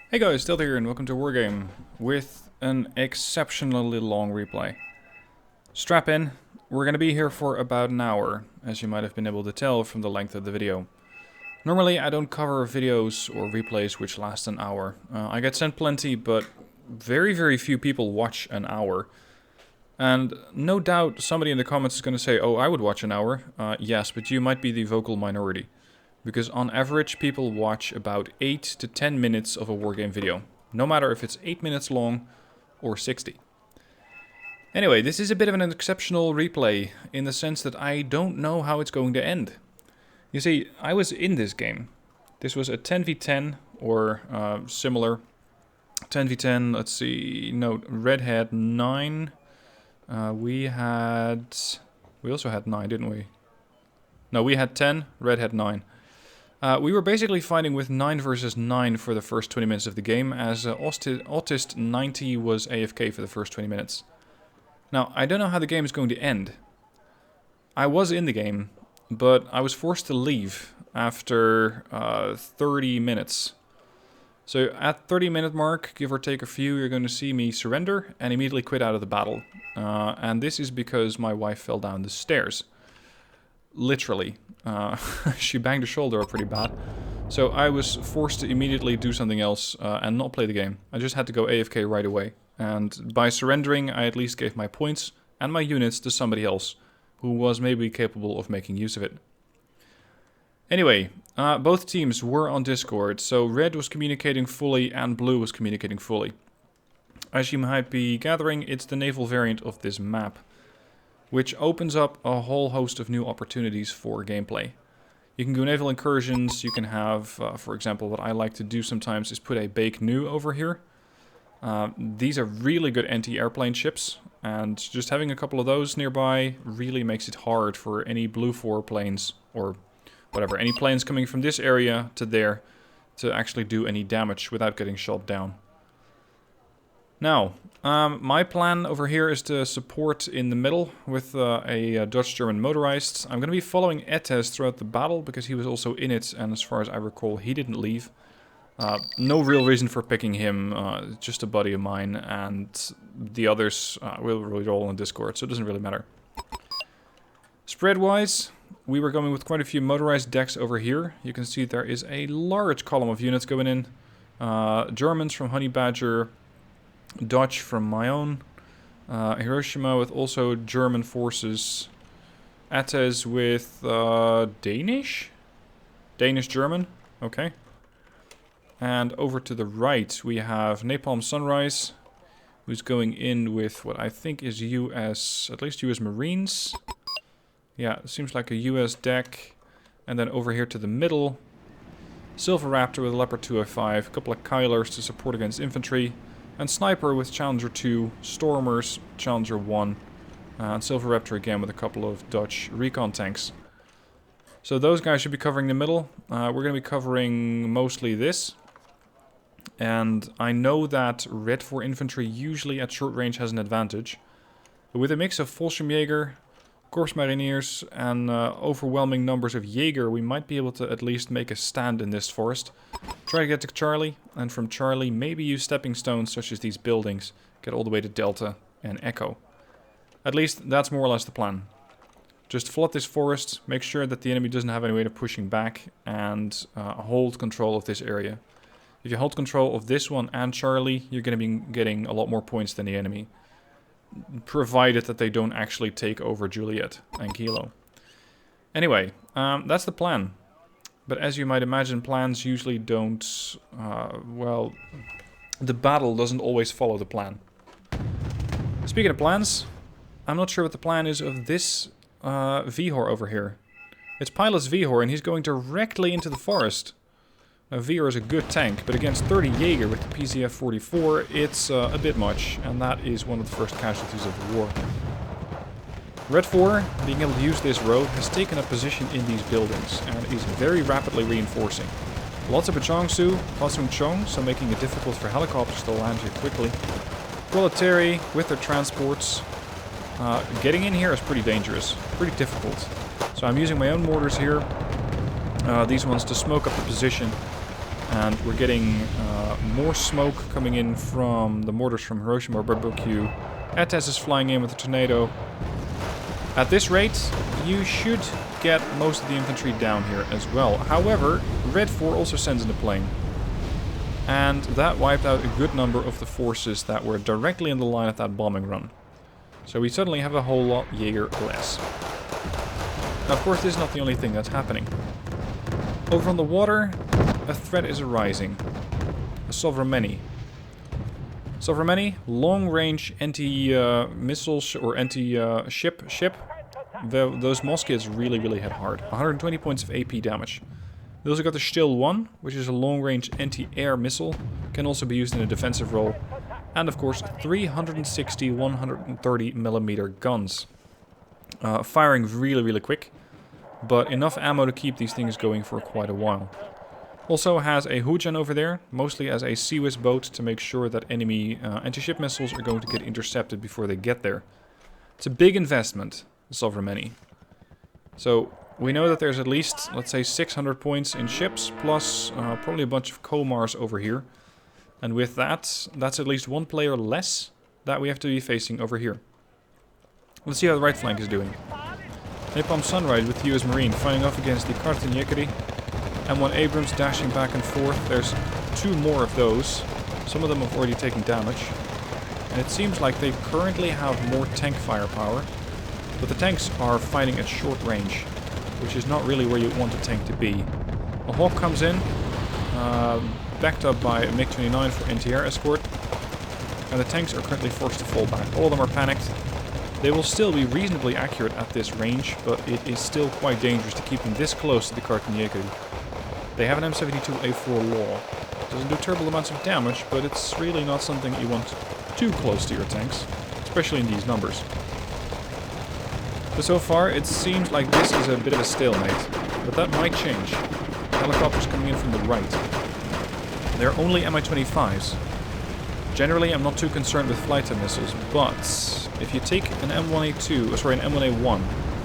Hey guys, Stealth here and welcome to Wargame with an exceptionally long replay. Strap in, we're going to be here for about an hour, as you might have been able to tell from the length of the video. Normally I don't cover videos or replays which last an hour. I get sent plenty, but very few people watch an hour. And no doubt somebody in the comments is going to say, oh, I would watch an hour. Yes, but you might be the vocal minority. Because on average, people watch about 8 to 10 minutes of a Wargame video. No matter if it's 8 minutes long or 60. Anyway, this is a bit of an exceptional replay in the sense that I don't know how it's going to end. You see, I was in this game. This was a 10v10 or similar. 10v10, let's see, no, Red had 9. We also had 9, didn't we? No, we had 10, Red had 9. We were basically fighting with 9 versus 9 for the first 20 minutes of the game, as Autist 90 was AFK for the first 20 minutes. Now, I don't know how the game is going to end. I was in the game, but I was forced to leave after 30 minutes. So at 30-minute mark, give or take a few, you're going to see me surrender and immediately quit out of the battle. And this is because my wife fell down the stairs. Literally. She banged her shoulder up pretty bad. So I was forced to immediately do something else and not play the game. I just had to go AFK right away. And by surrendering, I at least gave my points and my units to somebody else who was maybe capable of making use of it. Anyway, both teams were on Discord, so Red was communicating fully and Blue was communicating fully. As you might be gathering, it's the Naval variant of this map, which opens up a whole host of new opportunities for gameplay. You can do naval incursions, you can have, for example, what I like to do sometimes is put a Bake Nu over here. These are really good anti-airplane ships, and just having a couple of those nearby really makes it hard for any Blue 4 planes, or whatever, any planes coming from this area to there, to actually do any damage without getting shot down. Now, my plan over here is to support in the middle with a Dutch-German motorized. I'm going to be following Etes throughout the battle because he was also in it, and as far as I recall, he didn't leave. No real reason for picking him, just a buddy of mine, and the others will really roll on Discord, so it doesn't really matter. Spread-wise, we were going with quite a few motorized decks over here. You can see there is a large column of units going in. Germans from Honey Badger, Dutch from my own, Hiroshima with also German forces, Etes with Danish? Danish-German, okay. And over to the right we have Napalm Sunrise, who's going in with what I think is US, at least US Marines. Yeah, it seems like a US deck. And then over here to the middle, Silver Raptor with Leopard 205, a couple of Kylers to support against infantry, and Sniper with Challenger 2, Stormers, Challenger 1, and Silver Raptor again with a couple of Dutch recon tanks. So those guys should be covering the middle. We're going to be covering mostly this. And I know that Red 4 infantry usually at short range has an advantage. But with a mix of Fallschirmjäger, Corps Mariniers, and overwhelming numbers of Jaeger, we might be able to at least make a stand in this forest. Try to get to Charlie, and from Charlie maybe use stepping stones such as these buildings, get all the way to Delta and Echo. At least that's more or less the plan. Just flood this forest, make sure that the enemy doesn't have any way of pushing back, and hold control of this area. If you hold control of this one and Charlie, you're going to be getting a lot more points than the enemy. Provided that they don't actually take over Juliet and Kilo. Anyway, that's the plan. But as you might imagine, plans usually don't... well, the battle doesn't always follow the plan. Speaking of plans, I'm not sure what the plan is of this Vihor over here. It's Pilot's Vihor, and he's going directly into the forest. Now, Vihor is a good tank, but against 30 Jaeger with the PZF-44, it's a bit much, and that is one of the first casualties of the war. Red 4, being able to use this road, has taken a position in these buildings, and is very rapidly reinforcing. Lots of Bachangsu, Pasung Chung, so making it difficult for helicopters to land here quickly. Proletary, with their transports. Getting in here is pretty dangerous, pretty difficult. So I'm using my own mortars here, these ones to smoke up the position, And we're getting more smoke coming in from the mortars from Hiroshima or Barbecue. Etes is flying in with a tornado. At this rate, you should get most of the infantry down here as well. However, Red 4 also sends in a plane. And that wiped out a good number of the forces that were directly in the line of that bombing run. So we suddenly have a whole lot Jaeger less. Now, of course, this is not the only thing that's happening. Over on the water, a threat is arising. A Sovereign. Sovereign, long-range anti-missiles or anti-ship. Those Moskids really hit hard. 120 points of AP damage. We also got the Still 1, which is a long-range anti-air missile. Can also be used in a defensive role. And of course, 360 130mm guns. Firing really quick, but enough ammo to keep these things going for quite a while. Also has a Hujan over there, mostly as a Seawiz boat to make sure that enemy anti-ship missiles are going to get intercepted before they get there. It's a big investment, the Sovereign. So we know that there's at least, let's say, 600 points in ships, plus probably a bunch of Komars over here. And with that, that's at least one player less that we have to be facing over here. Let's see how the right flank is doing. Napalm Sunrise with US Marine fighting off against the Carbohydrate. M1 Abrams dashing back and forth. There's two more of those. Some of them have already taken damage. And it seems like they currently have more tank firepower. But the tanks are fighting at short range, which is not really where you want a tank to be. A Hawk comes in, backed up by a MiG-29 for anti-air escort. And the tanks are currently forced to fall back. All of them are panicked. They will still be reasonably accurate at this range, but it is still quite dangerous to keep them this close to the Carbohydrate. They have an M72A4 Law. Doesn't do terrible amounts of damage, but it's really not something you want too close to your tanks, especially in these numbers. But so far, it seems like this is a bit of a stalemate, but that might change. Helicopters coming in from the right. They're only Mi-25s. Generally, I'm not too concerned with flight missiles, but if you take an M1A2, an M1A1,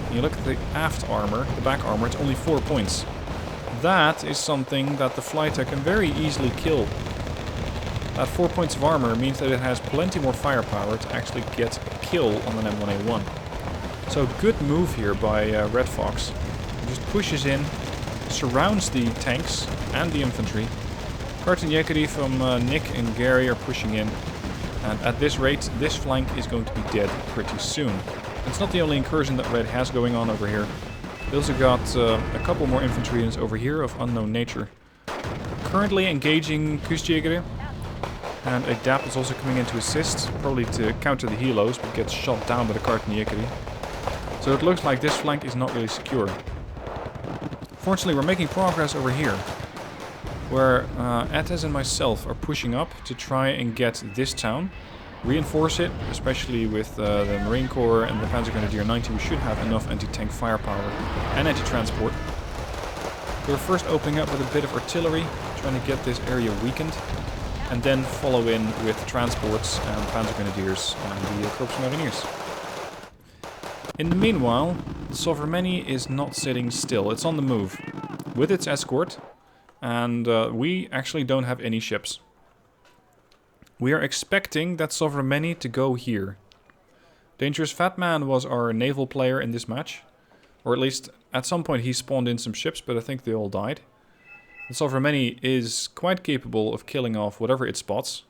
and you look at the aft armor, the back armor, it's only 4 points. That is something that the fighter can very easily kill. That 4 points of armor means that it has plenty more firepower to actually get a kill on an M1A1. So good move here by Red Fox. He just pushes in, surrounds the tanks and the infantry. Carbohydrate from Nick and Gary are pushing in. And at this rate, this flank is going to be dead pretty soon. It's not the only incursion that Red has going on over here. They also got a couple more infantry units over here of unknown nature. Currently engaging Kustjäger. And a DAP is also coming in to assist, probably to counter the helos, but gets shot down by the Carbohydrate. So it looks like this flank is not really secure. Fortunately, we're making progress over here, where Etes and myself are pushing up to try and get this town, reinforce it, especially with the Marine Corps and the Panzer Grenadier 90. We should have enough anti-tank firepower and anti-transport. We're first opening up with a bit of artillery, trying to get this area weakened, and then follow in with transports and Panzer Grenadiers and the Corps Mariniers. In the meanwhile, the Sovereign is not sitting still. It's on the move with its escort, and we actually don't have any ships. We are expecting that Sovereign to go here. Dangerous Fat Man was our naval player in this match, or at least at some point he spawned in some ships, but I think they all died. The Sovereign is quite capable of killing off whatever it spots.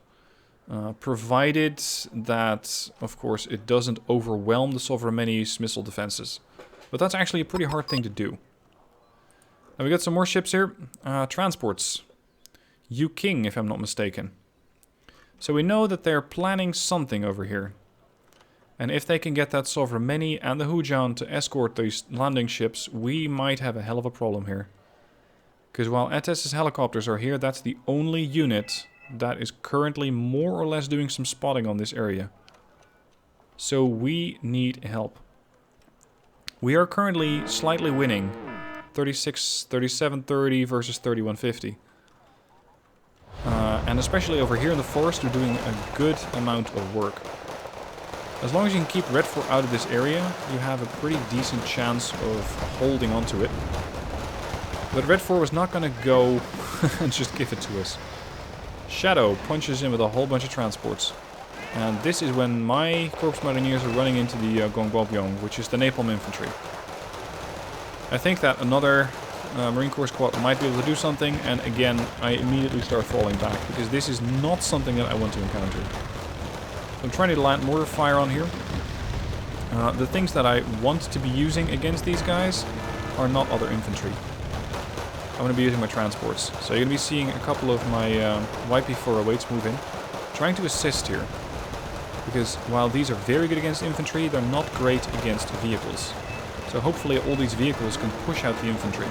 Provided that, of course, it doesn't overwhelm the Sovereign's missile defenses. But that's actually a pretty hard thing to do. Now we got some more ships here. Transports. King, if I'm not mistaken. So we know that they're planning something over here. And if they can get that Sovereign and the Hujan to escort these landing ships, we might have a hell of a problem here. Because while Etes' helicopters are here, that's the only unit that is currently more or less doing some spotting on this area. So we need help. We are currently slightly winning. 37-30 versus 31-50. And especially over here in the forest, we're doing a good amount of work. As long as you can keep Red 4 out of this area, you have a pretty decent chance of holding onto it. But Red 4 was not going to go and just give it to us. Shadow punches in with a whole bunch of transports. And this is when my Corps Mariniers are running into the Gongbobyong, which is the Napalm Infantry. I think that another Marine Corps squad might be able to do something, and again, I immediately start falling back, because this is not something that I want to encounter. So I'm trying to land mortar fire on here. The things that I want to be using against these guys are not other infantry. I'm going to be using my transports. So you're going to be seeing a couple of my YP408s move in, trying to assist here. Because while these are very good against infantry, they're not great against vehicles. So hopefully all these vehicles can push out the infantry.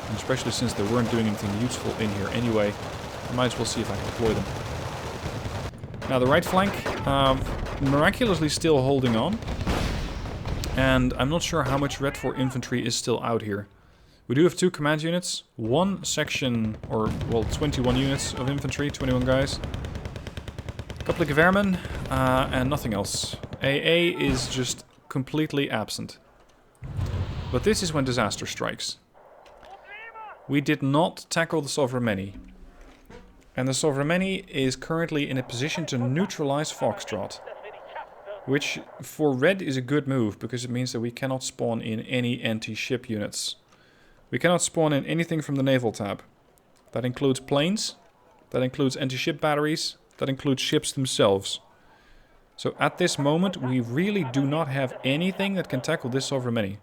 And especially since they weren't doing anything useful in here anyway, I might as well see if I can deploy them. Now the right flank, miraculously still holding on. And I'm not sure how much Red 4 infantry is still out here. We do have 2 command units, 1 section, or well 21 units of infantry, 21 guys. A couple of Gewehrmen, and nothing else. AA is just completely absent. But this is when disaster strikes. We did not tackle the Sovereign. And the Sovereign is currently in a position to neutralize Foxtrot. Which for Red is a good move, because it means that we cannot spawn in any anti-ship units. We cannot spawn in anything from the Naval tab. That includes planes, that includes anti-ship batteries, that includes ships themselves. So at this moment, we really do not have anything that can tackle this Sovereign.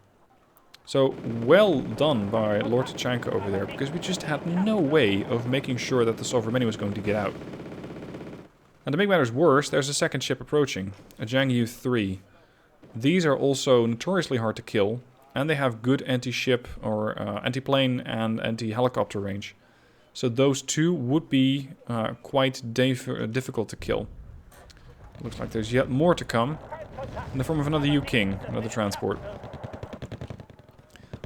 So well done by Lord Tachanka over there, because we just had no way of making sure that the Sovereign was going to get out. And to make matters worse, there's a second ship approaching, a Jiangyu 3. These are also notoriously hard to kill, and they have good anti-ship or anti-plane and anti-helicopter range. So those two would be quite difficult to kill. Looks like there's yet more to come, in the form of another U-King, another transport.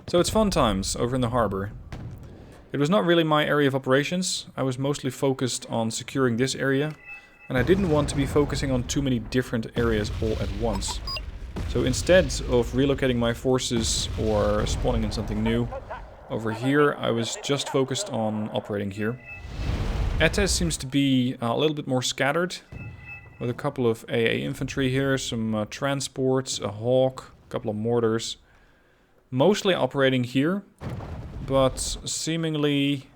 So it's fun times over in the harbor. It was not really my area of operations. I was mostly focused on securing this area, and I didn't want to be focusing on too many different areas all at once. So instead of relocating my forces or spawning in something new, over here I was just focused on operating here. ETES seems to be a little bit more scattered, with a couple of AA infantry here, some transports, a Hawk, a couple of mortars. Mostly operating here, but seemingly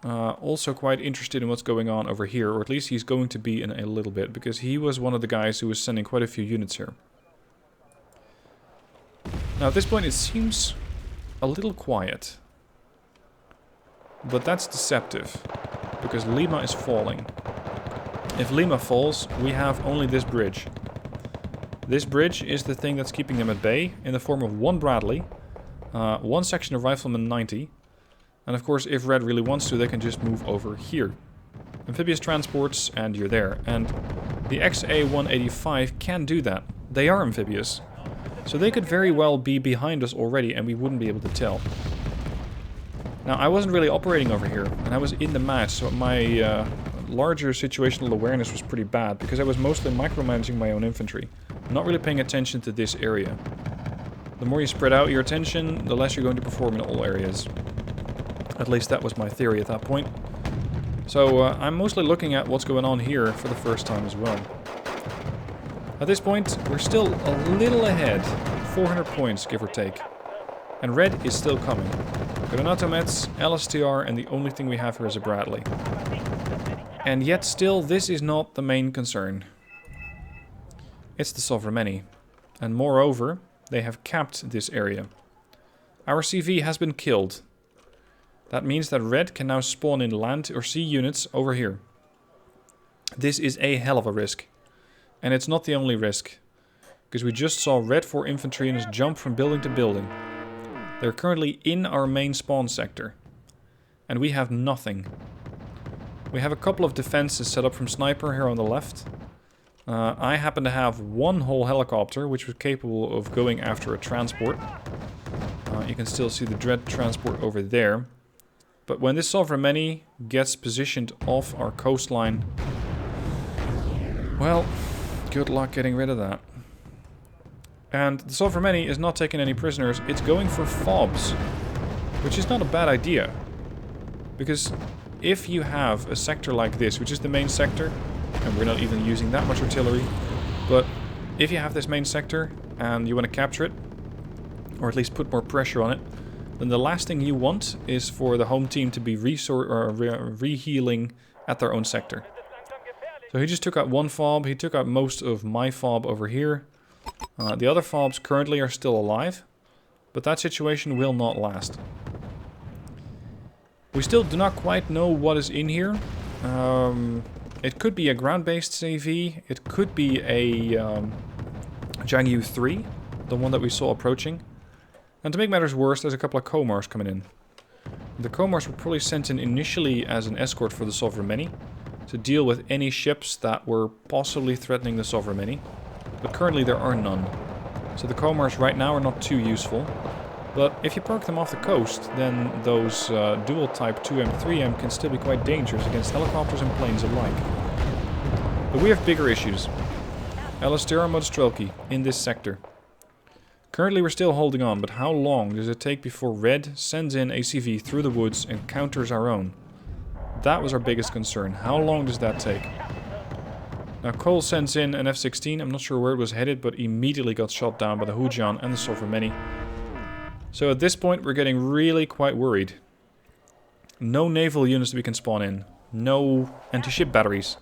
also quite interested in what's going on over here, or at least he's going to be in a little bit, because he was one of the guys who was sending quite a few units here. Now at this point it seems a little quiet, but that's deceptive, because Lima is falling. If Lima falls, we have only this bridge. This bridge is the thing that's keeping them at bay, in the form of 1 Bradley, 1 section of Rifleman 90, and of course if Red really wants to, they can just move over here. Amphibious transports, and you're there. And the XA-185 can do that. They are amphibious. So they could very well be behind us already, and we wouldn't be able to tell. Now, I wasn't really operating over here, and I was in the match, so my larger situational awareness was pretty bad, because I was mostly micromanaging my own infantry, not really paying attention to this area. The more you spread out your attention, the less you're going to perform in all areas. At least that was my theory at that point. So I'm mostly looking at what's going on here for the first time as well. At this point, we're still a little ahead, 400 points give or take. And Red is still coming. Granato Metz, LSTR, and the only thing we have here is a Bradley. And yet still, this is not the main concern. It's the Sovereign. And moreover, they have capped this area. Our CV has been killed. That means that Red can now spawn in land or sea units over here. This is a hell of a risk. And it's not the only risk. Because we just saw Red 4 infantry jump from building to building. They're currently in our main spawn sector. And we have nothing. We have a couple of defenses set up from sniper here on the left. I happen to have 1 whole helicopter, which was capable of going after a transport. You can still see the Dread transport over there. But when this Sovereign gets positioned off our coastline, well, good luck getting rid of that. And the Sovereign is not taking any prisoners, it's going for FOBs, which is not a bad idea. Because if you have a sector like this, which is the main sector, and we're not even using that much artillery, but if you have this main sector and you want to capture it, or at least put more pressure on it, then the last thing you want is for the home team to be re-healing at their own sector. So he just took out one fob, he took out most of my fob over here. The other fobs currently are still alive, but that situation will not last. We still do not quite know what is in here. It could be a ground-based AV, it could be a Jiangyu 3, the one that we saw approaching. And to make matters worse, there's a couple of Comars coming in. The Comars were probably sent in initially as an escort for the Sovereign Many, to deal with any ships that were possibly threatening the Sovereign Many, but currently there are none. So the Comars right now are not too useful, but if you park them off the coast, then those dual type 2M, 3M can still be quite dangerous against helicopters and planes alike. But we have bigger issues. Alistera Modstrelki in this sector. Currently we're still holding on, but how long does it take before Red sends in ACV through the woods and counters our own? That was our biggest concern. How long does that take? Now Cole sends in an F-16. I'm not sure where it was headed, but immediately got shot down by the Hujian and the Sovereign Many. So at this point we're getting really quite worried. No naval units we can spawn in. No anti-ship batteries.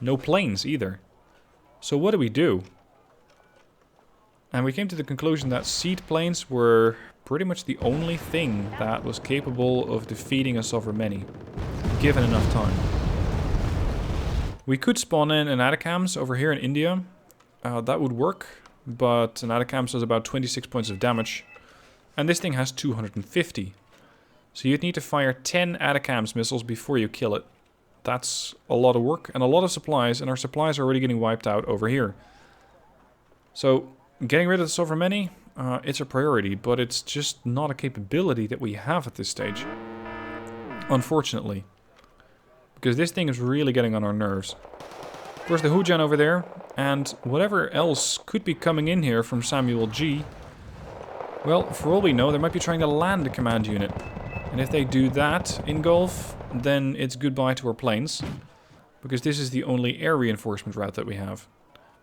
No planes either. So what do we do? And we came to the conclusion that seed planes were pretty much the only thing that was capable of defeating a Sovereign Many, given enough time. We could spawn in an Atacams over here in India. That would work, but an Atacams does about 26 points of damage, and this thing has 250. So you'd need to fire 10 Atacams missiles before you kill it. That's a lot of work and a lot of supplies, and our supplies are already getting wiped out over here. So getting rid of the Sovereign Many, it's a priority, but it's just not a capability that we have at this stage. Unfortunately. Because this thing is really getting on our nerves. Of course, the Hujian over there, and whatever else could be coming in here from Samuel G. Well, for all we know, they might be trying to land a command unit. And if they do that in Gulf, then it's goodbye to our planes. Because this is the only air reinforcement route that we have.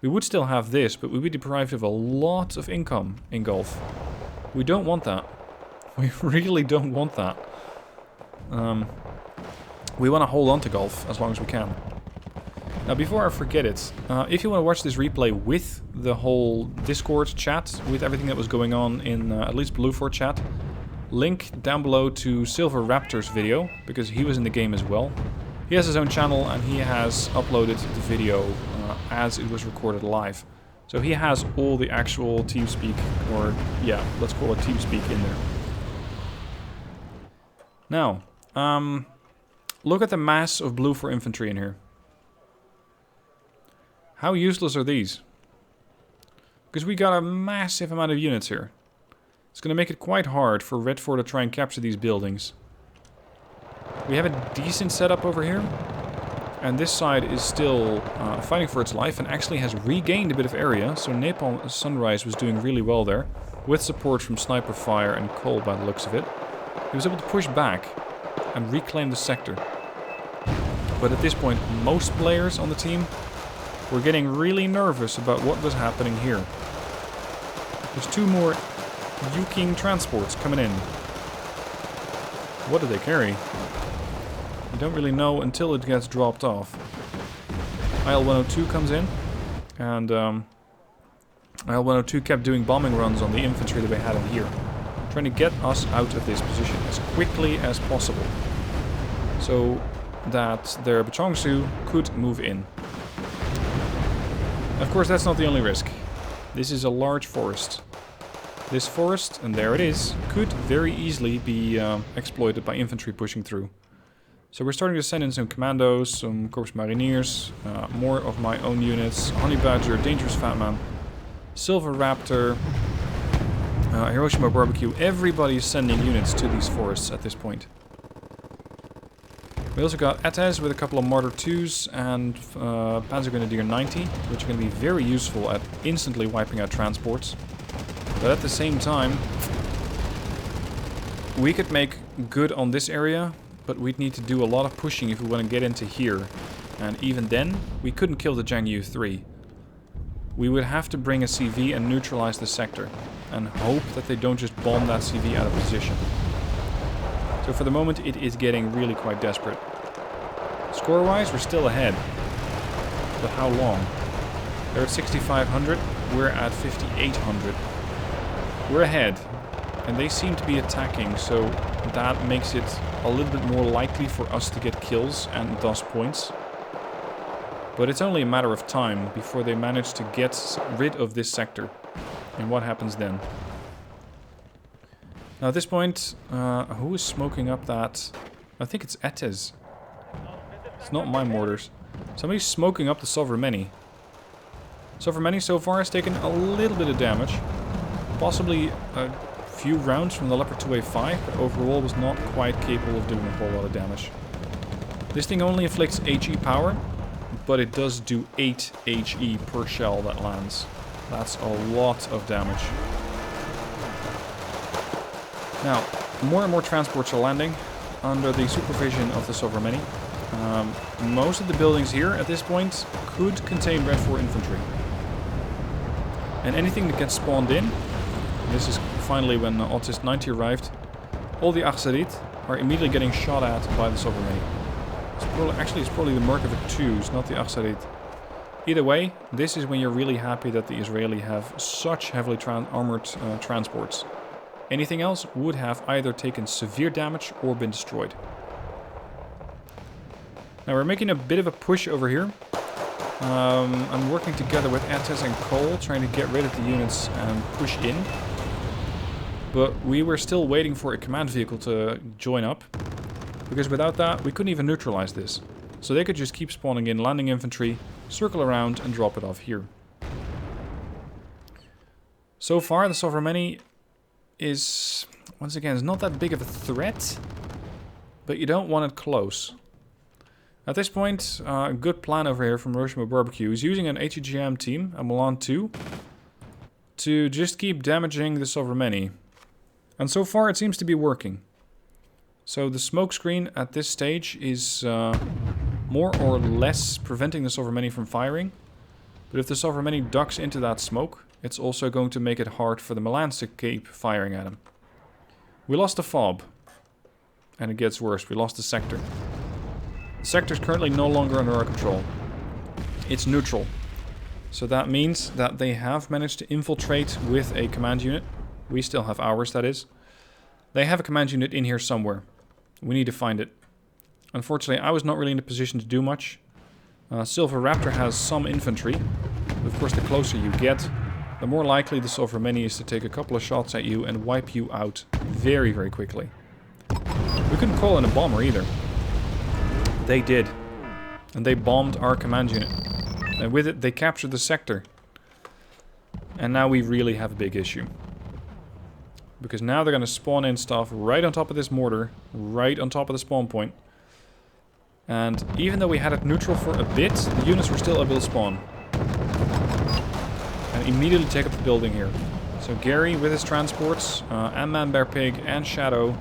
We would still have this, but we would be deprived of a lot of income in Gulf. We don't want that. We really don't want that. We want to hold on to Gulf as long as we can. Now, before I forget it, if you want to watch this replay with the whole Discord chat, with everything that was going on in at least Blue Fort chat, link down below to Silver Raptor's video, because he was in the game as well. He has his own channel and he has uploaded the video as it was recorded live. So he has all the actual TeamSpeak, or yeah, let's call it TeamSpeak in there. Now, look at the mass of Blue for infantry in here. How useless are these? Because we got a massive amount of units here. It's going to make it quite hard for Red 4 to try and capture these buildings. We have a decent setup over here. And this side is still fighting for its life and actually has regained a bit of area. So Napalm Sunrise was doing really well there. With support from Sniper Fire and Cole by the looks of it. He was able to push back and reclaim the sector. But at this point, most players on the team were getting really nervous about what was happening here. There's two more Yuking transports coming in. What do they carry? You don't really know until it gets dropped off. IL-102 comes in, and IL-102 kept doing bombing runs on the infantry that we had in here, trying to get us out of this position as quickly as possible, so that their Bachongsu could move in. Of course, that's not the only risk. This is a large forest. This forest, and there it is, could very easily be exploited by infantry pushing through. So we're starting to send in some commandos, some Corps Mariniers, more of my own units, Honey Badger, Dangerous Fat Man, Silver Raptor, Hiroshima Barbecue. Everybody's sending units to these forests at this point. We also got Etes with a couple of Martyr 2s and Panzer Grenadier 90, which are going to be very useful at instantly wiping out transports. But at the same time, we could make good on this area, but we'd need to do a lot of pushing if we want to get into here. And even then, we couldn't kill the Jiangyu 3. We would have to bring a CV and neutralize the sector, and hope that they don't just bomb that CV out of position. So for the moment, it is getting really quite desperate. Score-wise, we're still ahead. But how long? They're at 6,500, we're at 5,800. We're ahead, and they seem to be attacking, so that makes it a little bit more likely for us to get kills and thus points. But it's only a matter of time before they manage to get rid of this sector. And what happens then? Now at this point, who is smoking up that? I think it's Etes. It's not my mortars. Somebody's smoking up the Sovremeni. Sovremeni so far has taken a little bit of damage. Possibly a few rounds from the Leopard 2A5, but overall was not quite capable of doing a whole lot of damage. This thing only inflicts HE power, but it does do 8 HE per shell that lands. That's a lot of damage. Now, more and more transports are landing under the supervision of the Sovremeni. Most of the buildings here at this point could contain Red 4 infantry. And anything that gets spawned in, this is finally when Autist 90 arrived, all the Achsarit are immediately getting shot at by the Sovremeni. Actually, it's probably the Merkava 2s, not the Achsarit. Either way, this is when you're really happy that the Israeli have such heavily armored transports. Anything else would have either taken severe damage or been destroyed. Now we're making a bit of a push over here. I'm working together with Etes and Cole, trying to get rid of the units and push in. But we were still waiting for a command vehicle to join up, because without that we couldn't even neutralize this. So they could just keep spawning in landing infantry, circle around and drop it off here. So far the Sovremeni is, once again, is not that big of a threat, but you don't want it close. At this point, a good plan over here from Hiroshima Barbecue is using an HEGM team, a Milan 2, to just keep damaging the Sovremeni. And so far it seems to be working. So the smoke screen at this stage is more or less preventing the Sovremeni from firing. But if the Sovremeni ducks into that smoke, it's also going to make it hard for the Milans to keep firing at him. We lost the FOB. And it gets worse, we lost the sector. The sector is currently no longer under our control. It's neutral. So that means that they have managed to infiltrate with a command unit. We still have ours, that is. They have a command unit in here somewhere. We need to find it. Unfortunately, I was not really in a position to do much. Silver Raptor has some infantry. But of course, the closer you get, the more likely the Sovremeni is to take a couple of shots at you and wipe you out very, very quickly. We couldn't call in a bomber either. They did. And they bombed our command unit. And with it, they captured the sector. And now we really have a big issue. Because now they're going to spawn in stuff right on top of this mortar. Right on top of the spawn point. And even though we had it neutral for a bit, the units were still able to spawn. And immediately take up the building here. So Gary with his transports, and Man Bear Pig, and Shadow,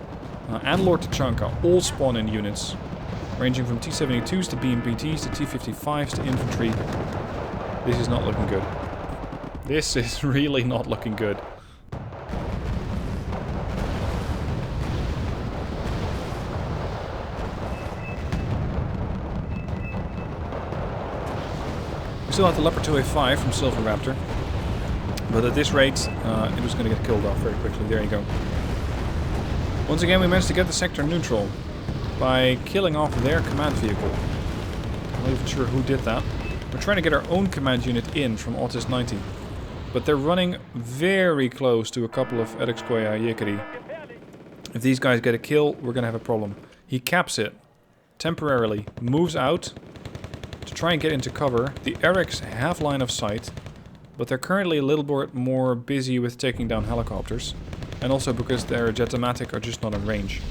and Lord Tachanka all spawn in units. Ranging from T-72s to BMPTs to T-55s to infantry. This is not looking good. This is really not looking good. We still have the Leopard 2A5 from Silver Raptor. But at this rate, it was going to get killed off very quickly. There you go. Once again, we managed to get the sector neutral by killing off their command vehicle. I'm not even sure who did that. We're trying to get our own command unit in from Autist 90. But they're running very close to a couple of Erikskoya Yekeri. If these guys get a kill, we're going to have a problem. He caps it temporarily, moves out to try and get into cover. The Eriks have line of sight, but they're currently a little bit more busy with taking down helicopters. And also because their Jetomatic are just not in range.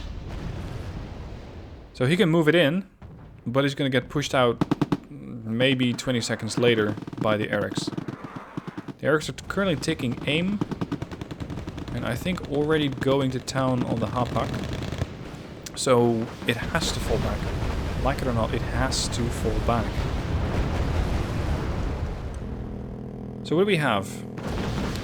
So he can move it in, but he's going to get pushed out maybe 20 seconds later by the Eriks. The Eriks are currently taking aim, and I think already going to town on the Hapak. So it has to fall back. Like it or not, it has to fall back. So what do we have?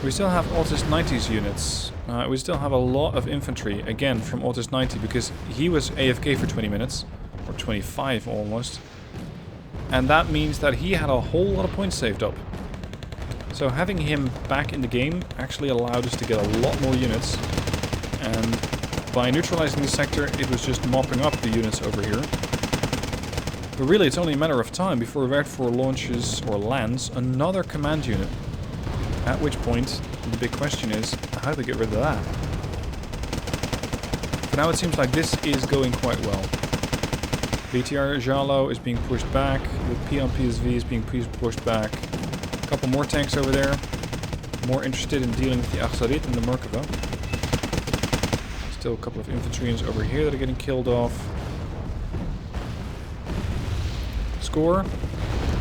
We still have Autist 90's units. We still have a lot of infantry, again, from Autist 90, because he was AFK for 20 minutes. Or 25 almost. And that means that he had a whole lot of points saved up. So having him back in the game actually allowed us to get a lot more units. And by neutralizing the sector, it was just mopping up the units over here. But really, it's only a matter of time before Red 4 launches or lands another command unit. At which point, the big question is, how do they get rid of that? For now, it seems like this is going quite well. BTR Jalo is being pushed back. The P on PSV is being pushed back. A couple more tanks over there. More interested in dealing with the Achzarit and the Merkava. Still a couple of infantryans over here that are getting killed off. Score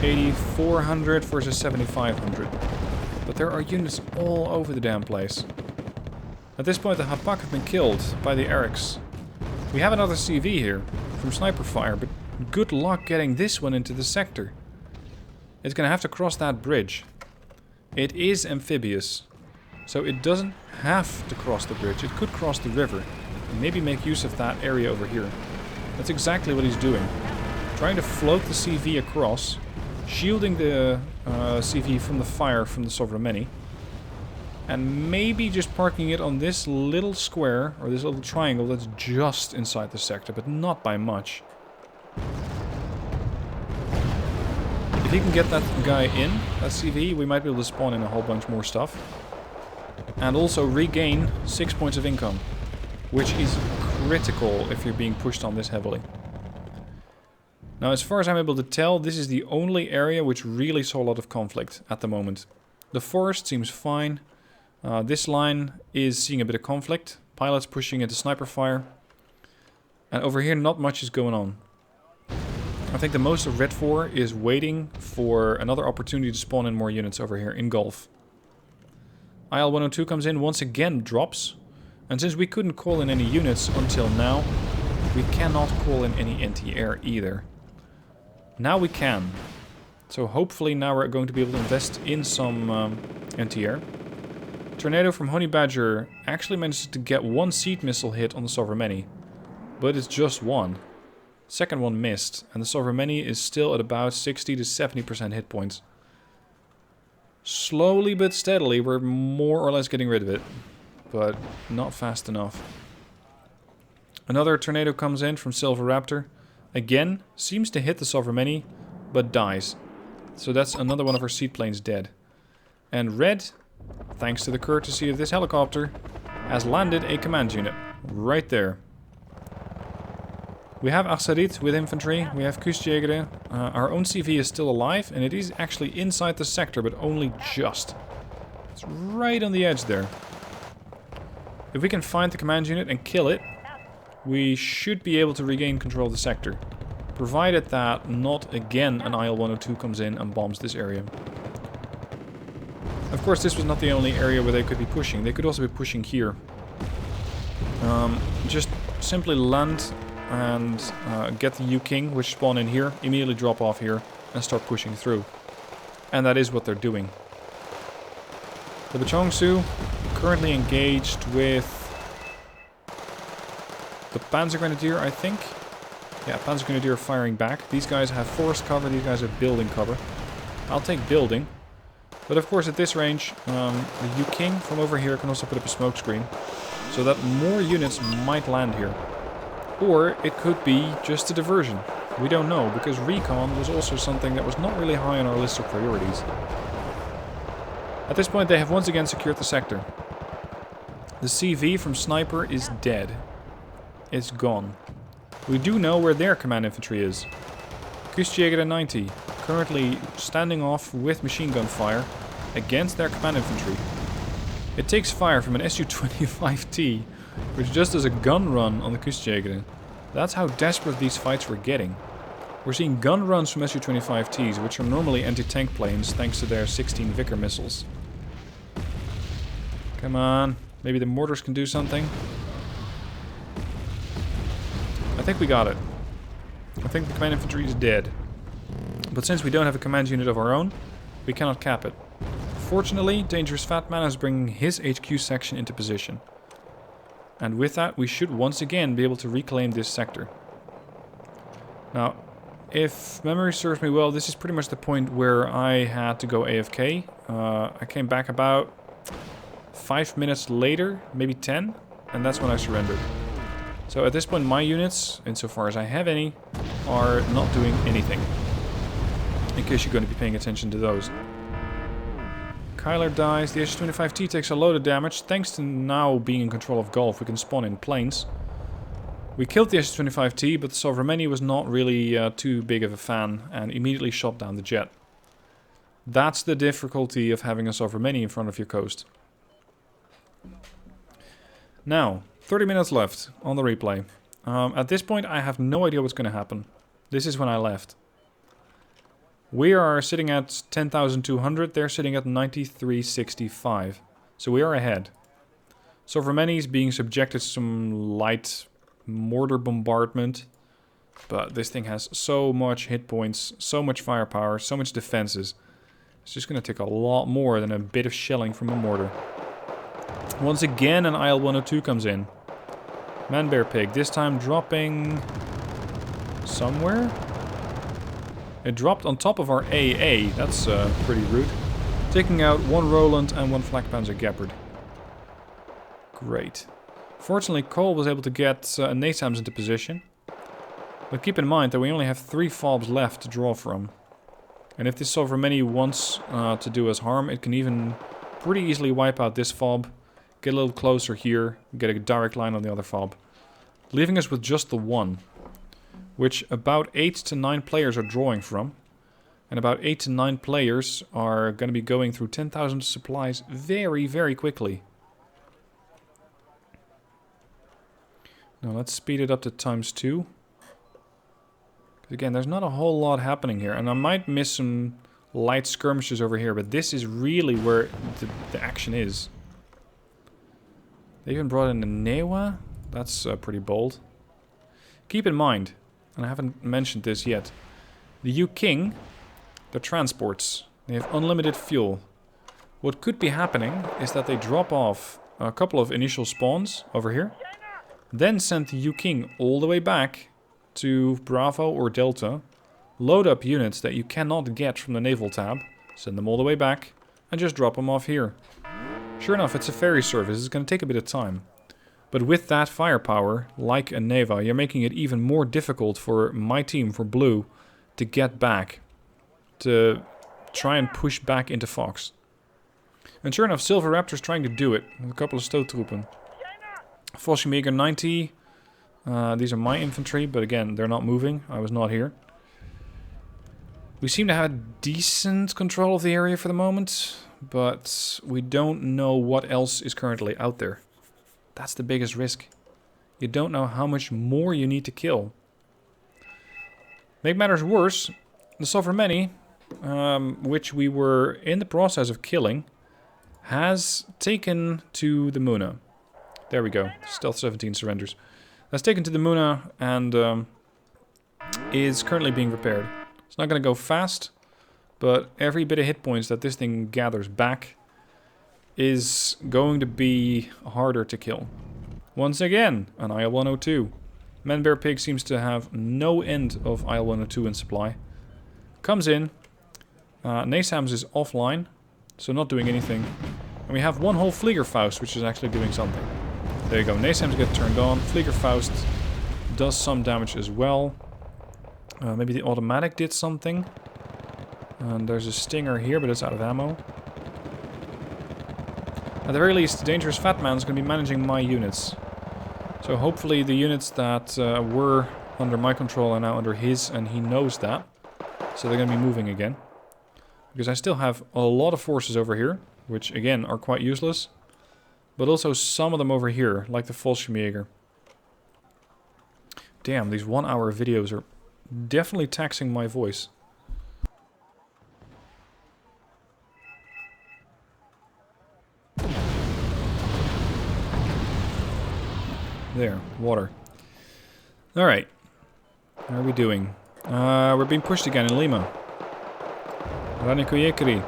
8,400 versus 7,500. But there are units all over the damn place. At this point, the Hapak have been killed by the Eriks. We have another CV here from sniper fire, but good luck getting this one into the sector. It's gonna have to cross that bridge. It is amphibious, so it doesn't have to cross the bridge. It could cross the river and maybe make use of that area over here. That's exactly what he's doing. Trying to float the CV across, shielding the CV from the fire from the Sovereign, and maybe just parking it on this little square, or this little triangle that's just inside the sector, but not by much. If he can get that guy in, that CV, we might be able to spawn in a whole bunch more stuff. And also regain 6 points of income, which is critical if you're being pushed on this heavily. Now, as far as I'm able to tell, this is the only area which really saw a lot of conflict at the moment. The forest seems fine. This line is seeing a bit of conflict. Pilots pushing into sniper fire. And over here, not much is going on. I think the most of Red 4 is waiting for another opportunity to spawn in more units over here in Gulf. IL-102 comes in, once again drops. And since we couldn't call in any units until now, we cannot call in any anti-air either. Now we can. So hopefully now we're going to be able to invest in some anti-air. Tornado from Honey Badger actually manages to get one seed missile hit on the Sovereign, but it's just one. Second one missed, and the Sovereign is still at about 60 to 70% hit points. Slowly but steadily, we're more or less getting rid of it, but not fast enough. Another tornado comes in from Silver Raptor. Again, seems to hit the Sovereign, but dies. So that's another one of our seaplanes dead. And Red, thanks to the courtesy of this helicopter, has landed a command unit. Right there. We have Achzarit with infantry. We have Kustjäger. Our own CV is still alive, and it is actually inside the sector, but only just. It's right on the edge there. If we can find the command unit and kill it, we should be able to regain control of the sector. Provided that not again an IL-102 comes in and bombs this area. Of course, this was not the only area where they could be pushing. They could also be pushing here. Just simply land and get the U-King, which spawn in here, immediately drop off here, and start pushing through. And that is what they're doing. The Bachongsu currently engaged with the Panzer Grenadier, I think. Yeah, Panzer Grenadier firing back. These guys have forest cover, these guys have building cover. I'll take building. But of course at this range, the U-King from over here can also put up a smoke screen. So that more units might land here. Or it could be just a diversion. We don't know, because recon was also something that was not really high on our list of priorities. At this point they have once again secured the sector. The CV from Sniper is dead. It's gone. We do know where their command infantry is. Kustjäger 90, currently standing off with machine gun fire against their command infantry. It takes fire from an Su-25T, which just does a gun run on the Kustjäger. That's how desperate these fights were getting. We're seeing gun runs from Su-25Ts, which are normally anti-tank planes thanks to their 16 Vickers missiles. Come on, maybe the mortars can do something. I think we got it. I think the command infantry is dead. But since we don't have a command unit of our own, we cannot cap it. Fortunately, Dangerous Fat Man is bringing his HQ section into position. And with that, we should once again be able to reclaim this sector. Now, if memory serves me well, this is pretty much the point where I had to go AFK. I came back about 5 minutes later, maybe 10, and that's when I surrendered. So at this point, my units, insofar as I have any, are not doing anything. In case you're going to be paying attention to those. Kyler dies. The SU-25T takes a load of damage. Thanks to now being in control of Gulf, we can spawn in planes. We killed the SU-25T, but the Sovremeni was not really too big of a fan and immediately shot down the jet. That's the difficulty of having a Sovremeni in front of your coast. Now, 30 minutes left on the replay. At this point, I have no idea what's going to happen. This is when I left. We are sitting at 10,200, they're sitting at 9365. So we are ahead. Sovremeni is being subjected to some light mortar bombardment. But this thing has so much hit points, so much firepower, so much defenses. It's just going to take a lot more than a bit of shelling from a mortar. Once again, an IL-102 comes in. Man-Bear Pig, this time dropping somewhere? It dropped on top of our AA, that's pretty rude. Taking out one Roland and one Flak Panzer Gepard. Great. Fortunately, Cole was able to get NASAMS into position. But keep in mind that we only have 3 fobs left to draw from. And if this Sovremeni wants to do us harm, it can even pretty easily wipe out this fob, get a little closer here, get a direct line on the other fob. Leaving us with just the one. Which about 8 to 9 players are drawing from. And about 8 to 9 players are going to be going through 10,000 supplies very, very quickly. Now let's speed it up to ×2. Again, there's not a whole lot happening here. And I might miss some light skirmishes over here, but this is really where the action is. They even brought in the Newa. That's pretty bold. Keep in mind, and I haven't mentioned this yet, the U-King, the transports, they have unlimited fuel. What could be happening is that they drop off a couple of initial spawns over here, then send the U-King all the way back to Bravo or Delta, load up units that you cannot get from the Naval tab, send them all the way back, and just drop them off here. Sure enough, it's a ferry service, it's going to take a bit of time. But with that firepower, like a Neva, you're making it even more difficult for my team, for Blue, to get back. To try and push back into Fox. And sure enough, Silver Raptor's trying to do it, with a couple of Stoottroepen. Fallschirmjäger 90. These are my infantry, but again, they're not moving. I was not here. We seem to have decent control of the area for the moment, but we don't know what else is currently out there. That's the biggest risk. You don't know how much more you need to kill. Make matters worse, the Sovremeni, which we were in the process of killing, has taken to the Muna. There we go. Stealth 17 surrenders. That's taken to the Muna and is currently being repaired. It's not going to go fast, but every bit of hit points that this thing gathers back is going to be harder to kill. Once again, an IL-102. Man-Bear Pig seems to have no end of IL-102 in supply. Comes in. NASAMS is offline, so not doing anything. And we have one whole Fliegerfaust, which is actually doing something. There you go, NASAMS get turned on. Fliegerfaust does some damage as well. Maybe the automatic did something. And there's a Stinger here, but it's out of ammo. At the very least, Dangerous Fat Man is going to be managing my units. So hopefully the units that were under my control are now under his, and he knows that. So they're going to be moving again. Because I still have a lot of forces over here, which again are quite useless. But also some of them over here, like the Fallschirmjäger. Damn, these 1-hour videos are definitely taxing my voice. There, water. Alright, How are we doing? We're being pushed again in Lima. Ranikoyekeri.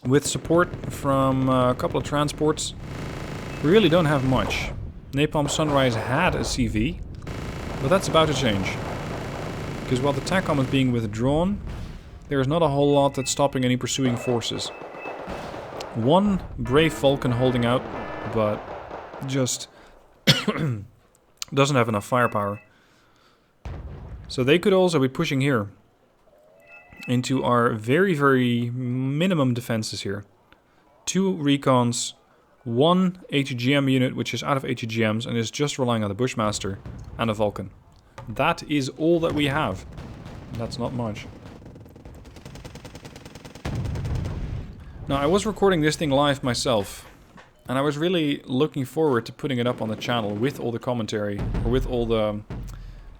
With support from a couple of transports. We really don't have much. Napalm Sunrise had a CV, but that's about to change. Because while the TACOM is being withdrawn, there is not a whole lot that's stopping any pursuing forces. One brave Vulcan holding out, but just doesn't have enough firepower. So they could also be pushing here into our very, very minimum defenses here. 2 recons, 1 HGM unit, which is out of HGMs and is just relying on the Bushmaster and a Vulcan. That is all that we have. That's not much. Now, I was recording this thing live myself, and I was really looking forward to putting it up on the channel with all the commentary, or with all the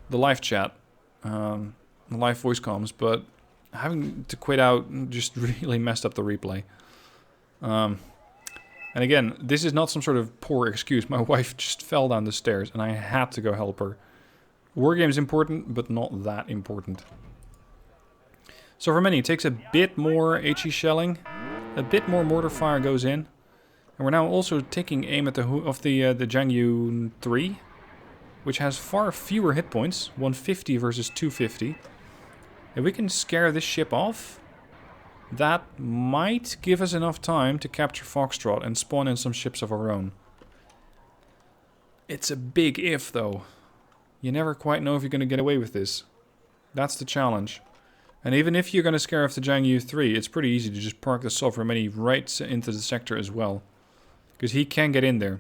live chat, the live voice comms, but having to quit out just really messed up the replay. And again, this is not some sort of poor excuse. My wife just fell down the stairs, and I had to go help her. Wargame's important, but not that important. So for many, it takes a bit more HE shelling. A bit more mortar fire goes in. And we're now also taking aim at the Jiangyu 3, which has far fewer hit points, 150 versus 250. If we can scare this ship off, that might give us enough time to capture Foxtrot and spawn in some ships of our own. It's a big if, though. You never quite know if you're going to get away with this. That's the challenge. And even if you're going to scare off the Jiangyu 3, it's pretty easy to just park the Sovereign right into the sector as well. Because he can get in there.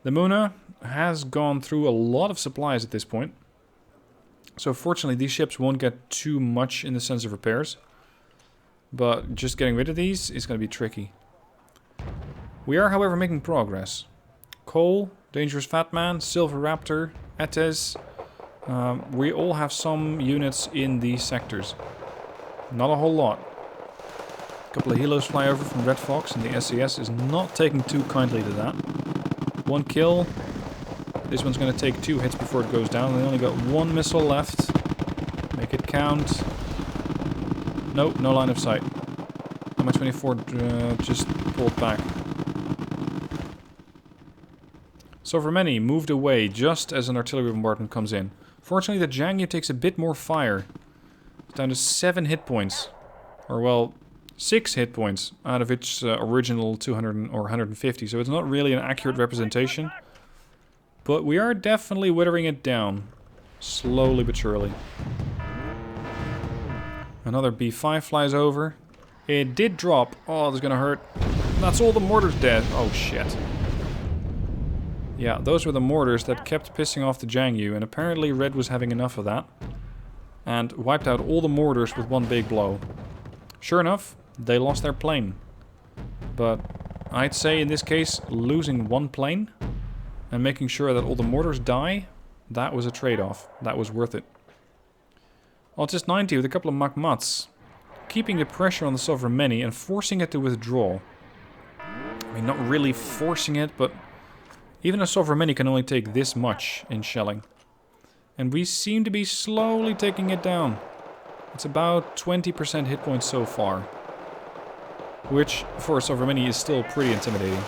The Muna has gone through a lot of supplies at this point. So fortunately these ships won't get too much in the sense of repairs. But just getting rid of these is going to be tricky. We are, however, making progress. Cole, Dangerous Fat Man, Silver Raptor, Etes. We all have some units in these sectors. Not a whole lot. A couple of helos fly over from Red Fox, and the SES is not taking too kindly to that. 1 kill. This one's going to take 2 hits before it goes down. They only got 1 missile left. Make it count. Nope, no line of sight. MI-24 just pulled back. So for many, moved away just as an artillery bombardment comes in. Fortunately, the Jiangyu takes a bit more fire. It's down to 7 hit points. Or, well, 6 hit points out of its original 200 or 150. So it's not really an accurate representation. But we are definitely withering it down. Slowly but surely. Another B5 flies over. It did drop. Oh, that's gonna hurt. That's all the mortars dead. Oh, shit. Yeah, those were the mortars that kept pissing off the Jiangyu, and apparently Red was having enough of that. And wiped out all the mortars with one big blow. Sure enough, they lost their plane. But I'd say in this case, losing 1 plane and making sure that all the mortars die, that was a trade-off. That was worth it. Altis 90 with a couple of Makmats. Keeping the pressure on the Sovereign Many and forcing it to withdraw. I mean, not really forcing it, but even a Sovereign Many can only take this much in shelling. And we seem to be slowly taking it down. It's about 20% hit points so far. Which, for a Sovereign Many, is still pretty intimidating.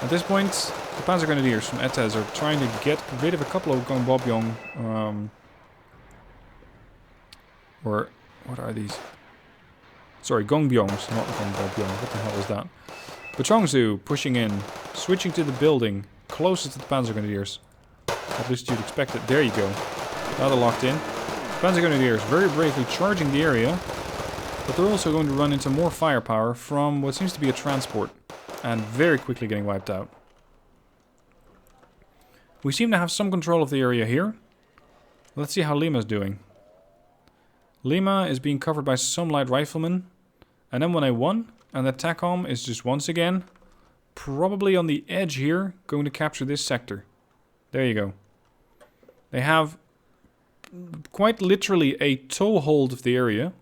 At this point, the Panzer Grenadiers from Etes are trying to get rid of a couple of Gongbobyong. Or, what are these? Sorry, Gongbyongs, not Gongbobyong. What the hell is that? Pachongzu pushing in, switching to the building, closest to the Panzer Grenadiers. At least you'd expect it. There you go. Now they're locked in. Panzer Grenadiers very bravely charging the area, but they're also going to run into more firepower from what seems to be a transport, and very quickly getting wiped out. We seem to have some control of the area here. Let's see how Lima's doing. Lima is being covered by some light riflemen, an M1A1, and the TACOM is just once again, probably on the edge here, going to capture this sector. There you go. They have quite literally a toehold of the area.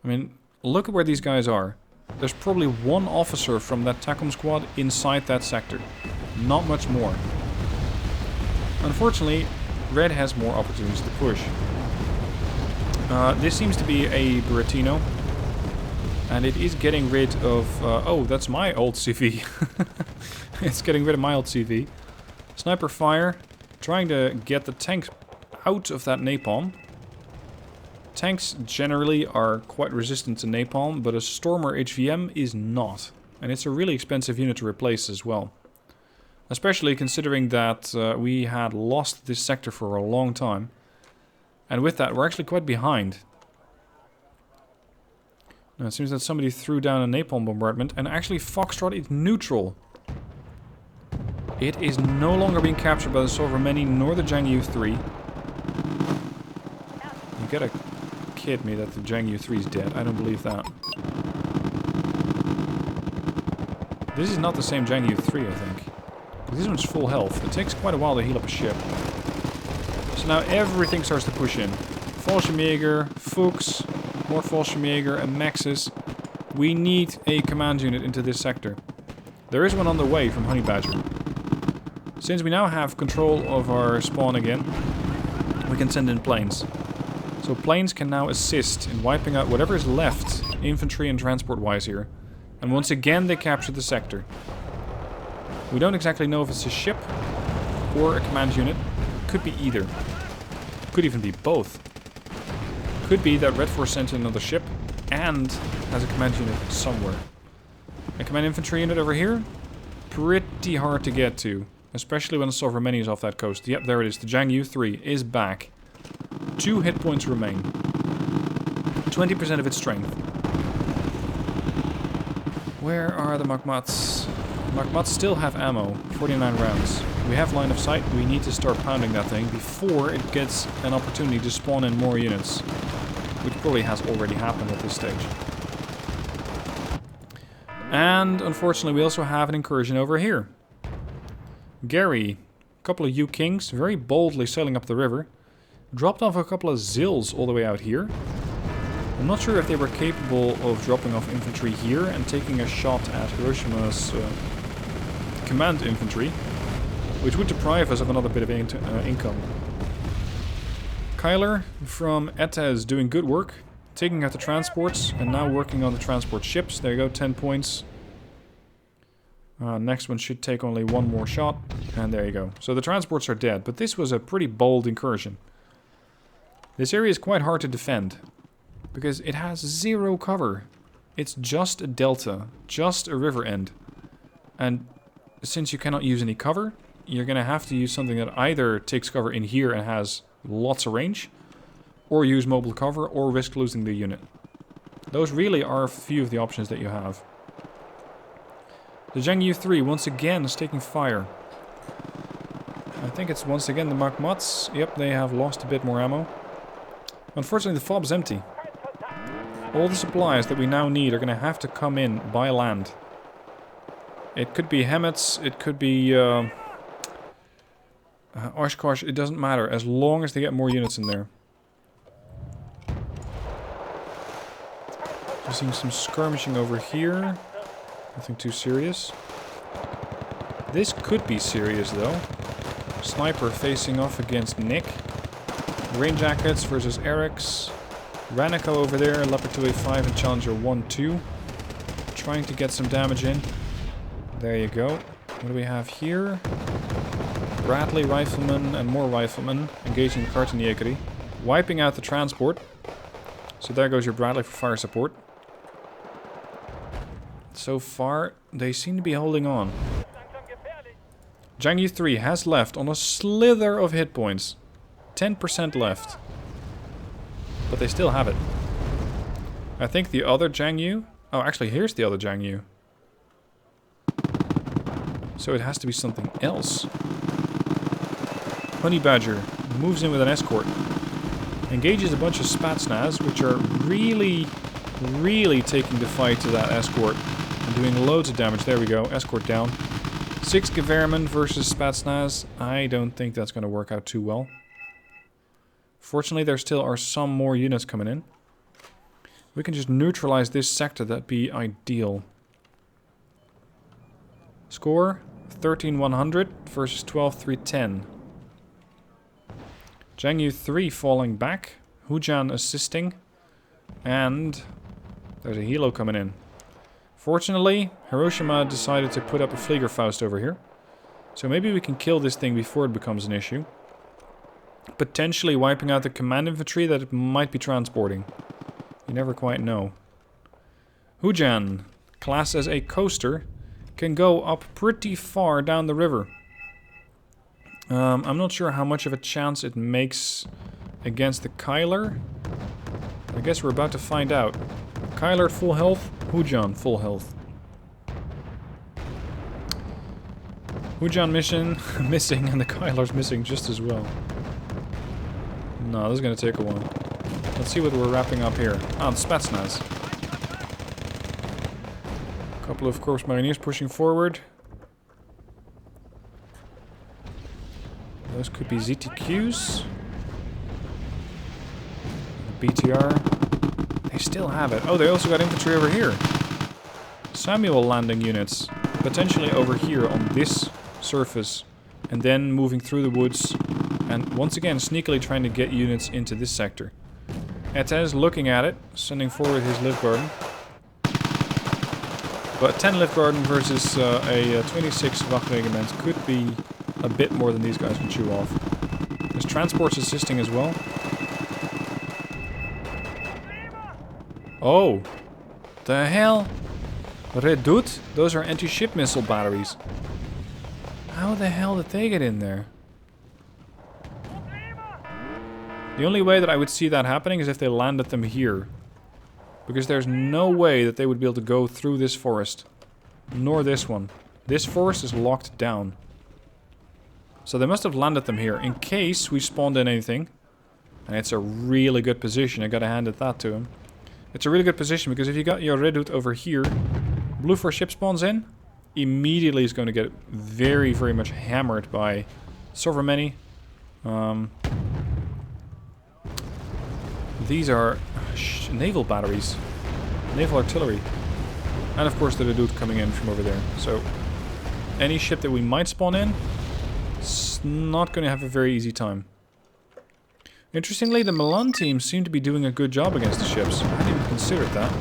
I mean, look at where these guys are. There's probably 1 officer from that TACOM squad inside that sector. Not much more. Unfortunately, red has more opportunities to push. This seems to be a Buratino. And it is getting rid of... oh, that's my old CV. It's getting rid of my old CV. Sniper fire. Trying to get the tanks out of that napalm. Tanks generally are quite resistant to napalm, but a Stormer HVM is not. And it's a really expensive unit to replace as well. Especially considering that we had lost this sector for a long time. And with that, we're actually quite behind. Now, it seems that somebody threw down a napalm bombardment, and actually Foxtrot is neutral. It is no longer being captured by the Sovereign nor the Jiangyu 3. You gotta kid me that the Jiangyu 3 is dead. I don't believe that. This is not the same Jiangyu 3, I think. This one's full health. It takes quite a while to heal up a ship. So now everything starts to push in. Fallschirmjäger, Fuchs, more Fallschirmjäger and Maxes. We need a command unit into this sector. There is one on the way from Honey Badger. Since we now have control of our spawn again, we can send in planes. So planes can now assist in wiping out whatever is left, infantry and transport-wise here. And once again they capture the sector. We don't exactly know if it's a ship or a command unit. Could be either. Could even be both. Could be that Red Force sent in another ship and has a command unit somewhere. A command infantry unit over here? Pretty hard to get to. Especially when the Sovereign is off that coast. Yep, there it is. The Jiangyu 3 is back. 2 hit points remain. 20% of its strength. Where are the Makmats? Makmats still have ammo. 49 rounds. We have line of sight. We need to start pounding that thing before it gets an opportunity to spawn in more units. Which probably has already happened at this stage. And unfortunately we also have an incursion over here. Gary, a couple of U-Kings, very boldly sailing up the river. Dropped off a couple of Zills all the way out here. I'm not sure if they were capable of dropping off infantry here and taking a shot at Hiroshima's command infantry, which would deprive us of another bit of income. Kyler from ETA is doing good work, taking out the transports and now working on the transport ships. There you go, 10 points. Next one should take only one more shot, and there you go. So the transports are dead, but this was a pretty bold incursion. This area is quite hard to defend, because it has zero cover. It's just a delta, just a river end. And since you cannot use any cover, you're going to have to use something that either takes cover in here and has lots of range, or use mobile cover, or risk losing the unit. Those really are a few of the options that you have. The Jiangyu 3 once again is taking fire. I think it's once again the Makmats. Yep, they have lost a bit more ammo. Unfortunately, the fob's empty. All the supplies that we now need are going to have to come in by land. It could be Hemets, it could be Oshkosh, it doesn't matter, as long as they get more units in there. We're seeing some skirmishing over here. Nothing too serious. This could be serious though. Sniper facing off against Nick. Rain Jackets versus Eric's. Ranico over there, Leopard 285 and Challenger 1-2. Trying to get some damage in. There you go. What do we have here? Bradley Rifleman and more Riflemen engaging the Kartenjägeri. Wiping out the transport. So there goes your Bradley for fire support. So far, they seem to be holding on. Jiangyu 3 has left on a slither of hit points. 10% left. But they still have it. I think the other Jiangyu... Oh, actually, here's the other Jiangyu. So it has to be something else. Honey Badger moves in with an escort. Engages a bunch of Spatsnaz, which are really taking the fight to that escort. And doing loads of damage. There we go. Escort down. 6 Gewehrmen versus Spatsnaz. I don't think that's going to work out too well. Fortunately, there still are some more units coming in. We can just neutralize this sector. That'd be ideal. Score 13-100 versus 12-310. Zhengyu 3 falling back. Hujan assisting. And there's a helo coming in. Fortunately, Hiroshima decided to put up a Fliegerfaust over here. So maybe we can kill this thing before it becomes an issue. Potentially wiping out the command infantry that it might be transporting. You never quite know. Hujan, classed as a coaster, can go up pretty far down the river. I'm not sure how much of a chance it makes against the Kyler. I guess we're about to find out. Kyler at full health, Hujan full health. Hujan mission missing and the Kyler's missing just as well. No, this is going to take a while. Let's see what we're wrapping up here. Ah, the Spetsnaz. A couple of Corps Mariniers pushing forward. Those could be ZTQs. BTR. They still have it. Oh, they also got infantry over here. Samuel landing units. Potentially over here on this surface. And then moving through the woods. And once again, sneakily trying to get units into this sector. Etes looking at it. Sending forward his Lift Garden. But 10 Lift Garden versus a 26 Wachtregiment could be a bit more than these guys can chew off. There's transports assisting as well. Oh! The hell? Redoute? Those are anti-ship missile batteries. How the hell did they get in there? The only way that I would see that happening is if they landed them here. Because there's no way that they would be able to go through this forest. Nor this one. This forest is locked down. So they must have landed them here, in case we spawned in anything. And it's a really good position, I gotta hand it that to him. It's a really good position, because if you got your Redoute over here, Blue 4 ship spawns in, immediately is going to get very, very much hammered by Sovremeni. These are naval batteries. Naval artillery. And of course the Redoute coming in from over there. So, any ship that we might spawn in, it's not going to have a very easy time. Interestingly, the Milan team seem to be doing a good job against the ships. I hadn't even considered that.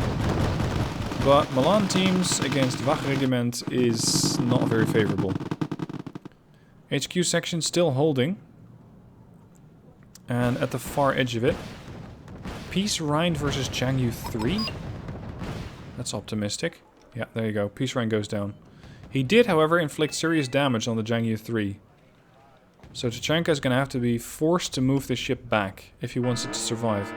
But Milan teams against Wachtregiment is not very favorable. HQ section still holding. And at the far edge of it, Peace Rhine versus Zhengyu 3. That's optimistic. Yeah, there you go. Peace Rhine goes down. He did, however, inflict serious damage on the Zhengyu 3. So Tachanka is going to have to be forced to move the ship back if he wants it to survive.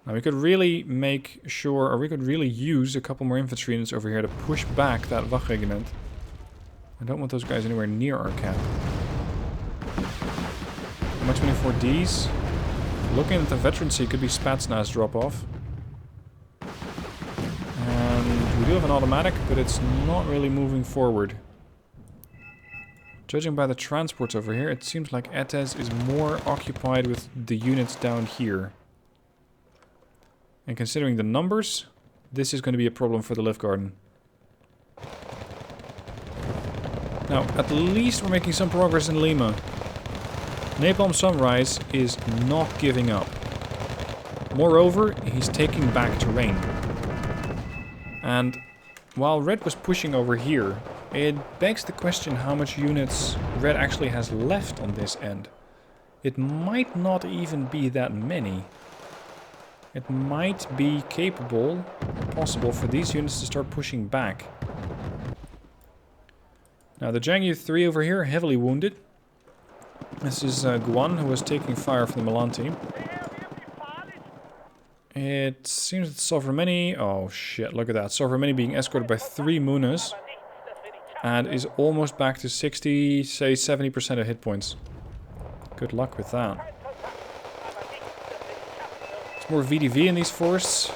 Now we could really make sure, or we could really use a couple more infantry units over here to push back that Wachtregiment. I don't want those guys anywhere near our camp. How much 24Ds? Looking at the veterancy, could be Spetsnaz drop off. And we do have an automatic, but it's not really moving forward. Judging by the transports over here, it seems like Etes is more occupied with the units down here. And considering the numbers, this is going to be a problem for the Lift Garden. Now, at least we're making some progress in Lima. Napalm Sunrise is not giving up. Moreover, he's taking back terrain. And while Red was pushing over here, it begs the question how much units Red actually has left on this end. It might not even be that many. It might be capable, or possible, for these units to start pushing back. Now the Zhengyu 3 over here, heavily wounded. This is Guan, who was taking fire from the Milan team. It seems that Sovremeni... Oh shit, look at that. Sovremeni being escorted by 3 Munas. And is almost back to 60, say 70% of hit points. Good luck with that. It's more VDV in these forests.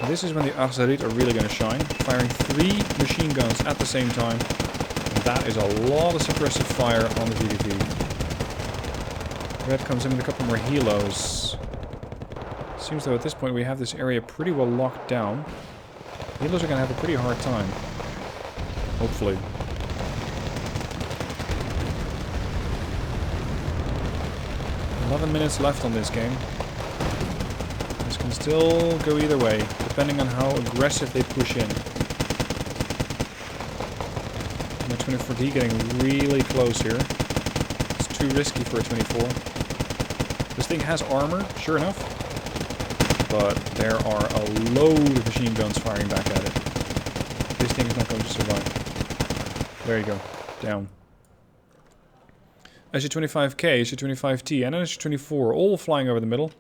This is when the Arzarit are really going to shine. Firing 3 machine guns at the same time. And that is a lot of suppressive fire on the VDV. Red comes in with a couple more helos. Seems though at this point we have this area pretty well locked down. Helos are going to have a pretty hard time. Hopefully. 11 minutes left on this game. This can still go either way, depending on how aggressive they push in. And the 24D getting really close here. It's too risky for a 24. This thing has armor, sure enough. But there are a load of machine guns firing back at it. This thing is not going to survive. There you go. Down. SU-25K, SU-25T, and an SU-24 all flying over the middle.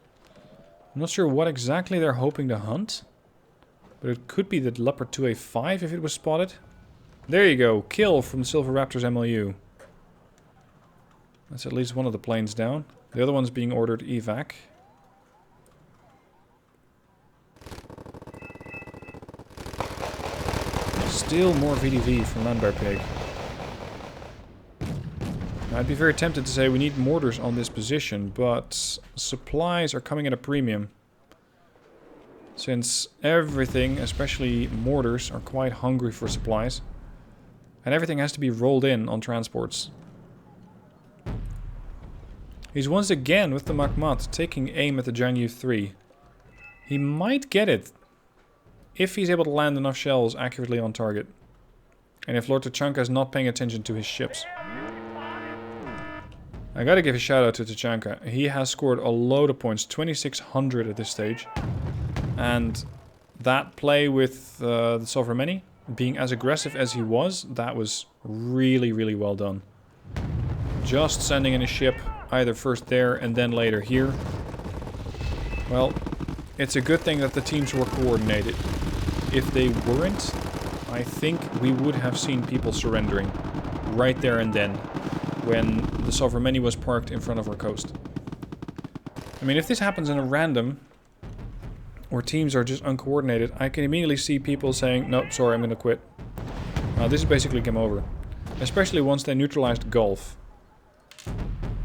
I'm not sure what exactly they're hoping to hunt. But it could be the Leopard 2A5 if it was spotted. There you go. Kill from the Silver Raptor's MLU. That's at least one of the planes down. The other one's being ordered evac. Still more VDV from Landbear Pig. I'd be very tempted to say we need mortars on this position, but supplies are coming at a premium. Since everything, especially mortars, are quite hungry for supplies. And everything has to be rolled in on transports. He's once again with the Makmat taking aim at the Jiangyu 3. He might get it. If he's able to land enough shells accurately on target. And if Lord Tachanka is not paying attention to his ships. I gotta give a shout out to Tachanka. He has scored a load of points. 2,600 at this stage. And that play with the Sovereign, being as aggressive as he was, that was really, really well done. Just sending in a ship, either first there and then later here. Well, it's a good thing that the teams were coordinated. If they weren't, I think we would have seen people surrendering right there and then when the Sovereign was parked in front of our coast. I mean, if this happens in a random, or teams are just uncoordinated, I can immediately see people saying, nope, sorry, I'm gonna quit. This is basically game over. Especially once they neutralized Gulf.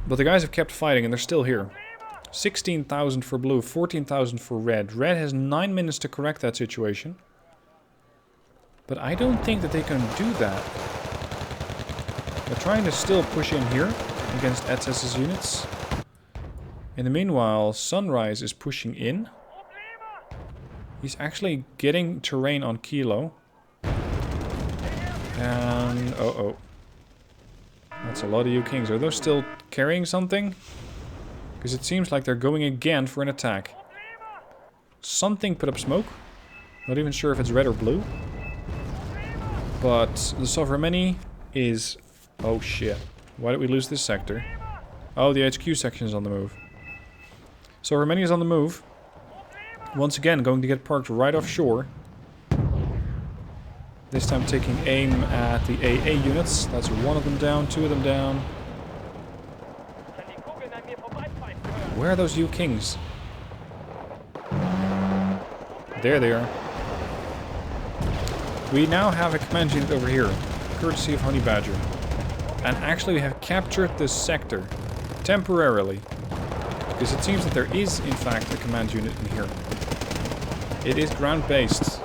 But the guys have kept fighting and they're still here. 16,000 for blue, 14,000 for red. Red has 9 minutes to correct that situation. But I don't think that they can do that. They're trying to still push in here against ETS's units. In the meanwhile, Sunrise is pushing in. He's actually getting terrain on Kilo. And... oh. That's a lot of U-Kings. Are those still carrying something? Because it seems like they're going again for an attack. Something put up smoke. Not even sure if it's red or blue. But the Sovereign is... oh shit. Why did we lose this sector? Oh, the HQ section is on the move. Sovereign is on the move. Once again, going to get parked right offshore. This time taking aim at the AA units. That's one of them down, two of them down. Where are those U-Kings? There they are. We now have a command unit over here, courtesy of Honey Badger. And actually we have captured this sector, temporarily. Because it seems that there is, in fact, a command unit in here. It is ground-based.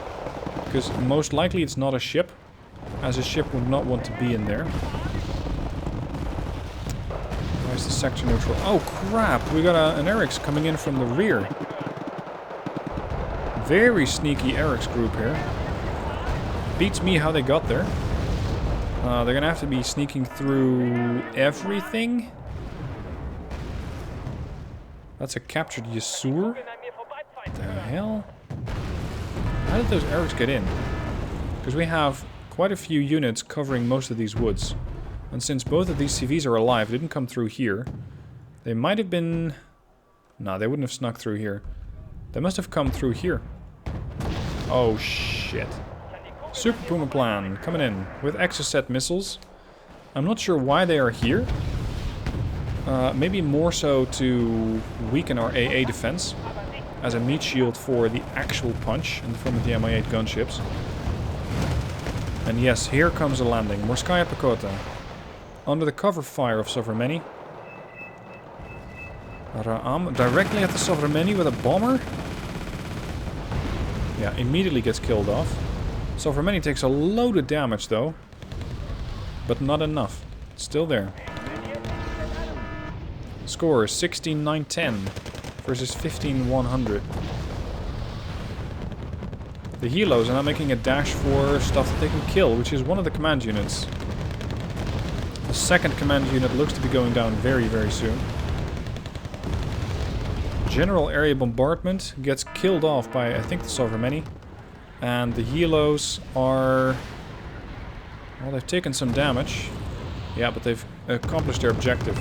Because most likely it's not a ship, as a ship would not want to be in there. Where's the sector neutral? Oh crap! We got an Eric's coming in from the rear. Very sneaky Eric's group here. Beats me how they got there. They're gonna have to be sneaking through everything. That's a captured Yasur. What the hell? How did those Erics get in? Because we have quite a few units covering most of these woods. And since both of these CVs are alive, they didn't come through here. They might have been... no, they wouldn't have snuck through here. They must have come through here. Oh shit. Super Puma plan coming in with Exocet missiles. I'm not sure why they are here. Maybe more so to weaken our AA defense. As a meat shield for the actual punch in the form of the Mi-8 gunships. And yes, here comes a landing. Morskaya Pekota. Under the cover fire of Sovereign. Ra'am directly at the Sovereign with a bomber. Yeah, immediately gets killed off. Sovereign takes a load of damage though. But not enough. It's still there. Score 16,910 versus 15,100. The helos are now making a dash for stuff that they can kill, which is one of the command units. The second command unit looks to be going down very, very soon. General area bombardment gets killed off by, I think, the Sovereign. And the helos are... well, they've taken some damage. Yeah, but they've accomplished their objective.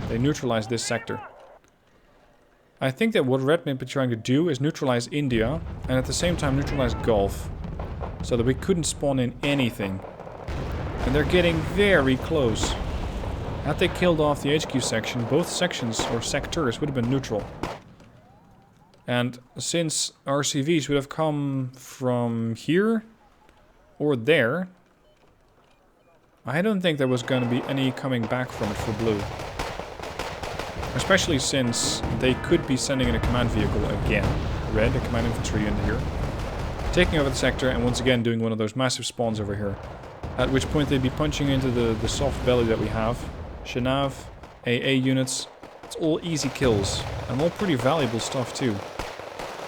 They neutralized this sector. I think that what Red may be trying to do is neutralize India, and at the same time neutralize Gulf. So that we couldn't spawn in anything. And they're getting very close. Had they killed off the HQ section, both sections, or sectors, would have been neutral. And since RCVs would have come from here, or there, I don't think there was going to be any coming back from it for blue. Especially since they could be sending in a command vehicle again. Red, a command infantry in here. Taking over the sector and once again doing one of those massive spawns over here. At which point they'd be punching into the soft belly that we have. Shanav, AA units. It's all easy kills. And all pretty valuable stuff too.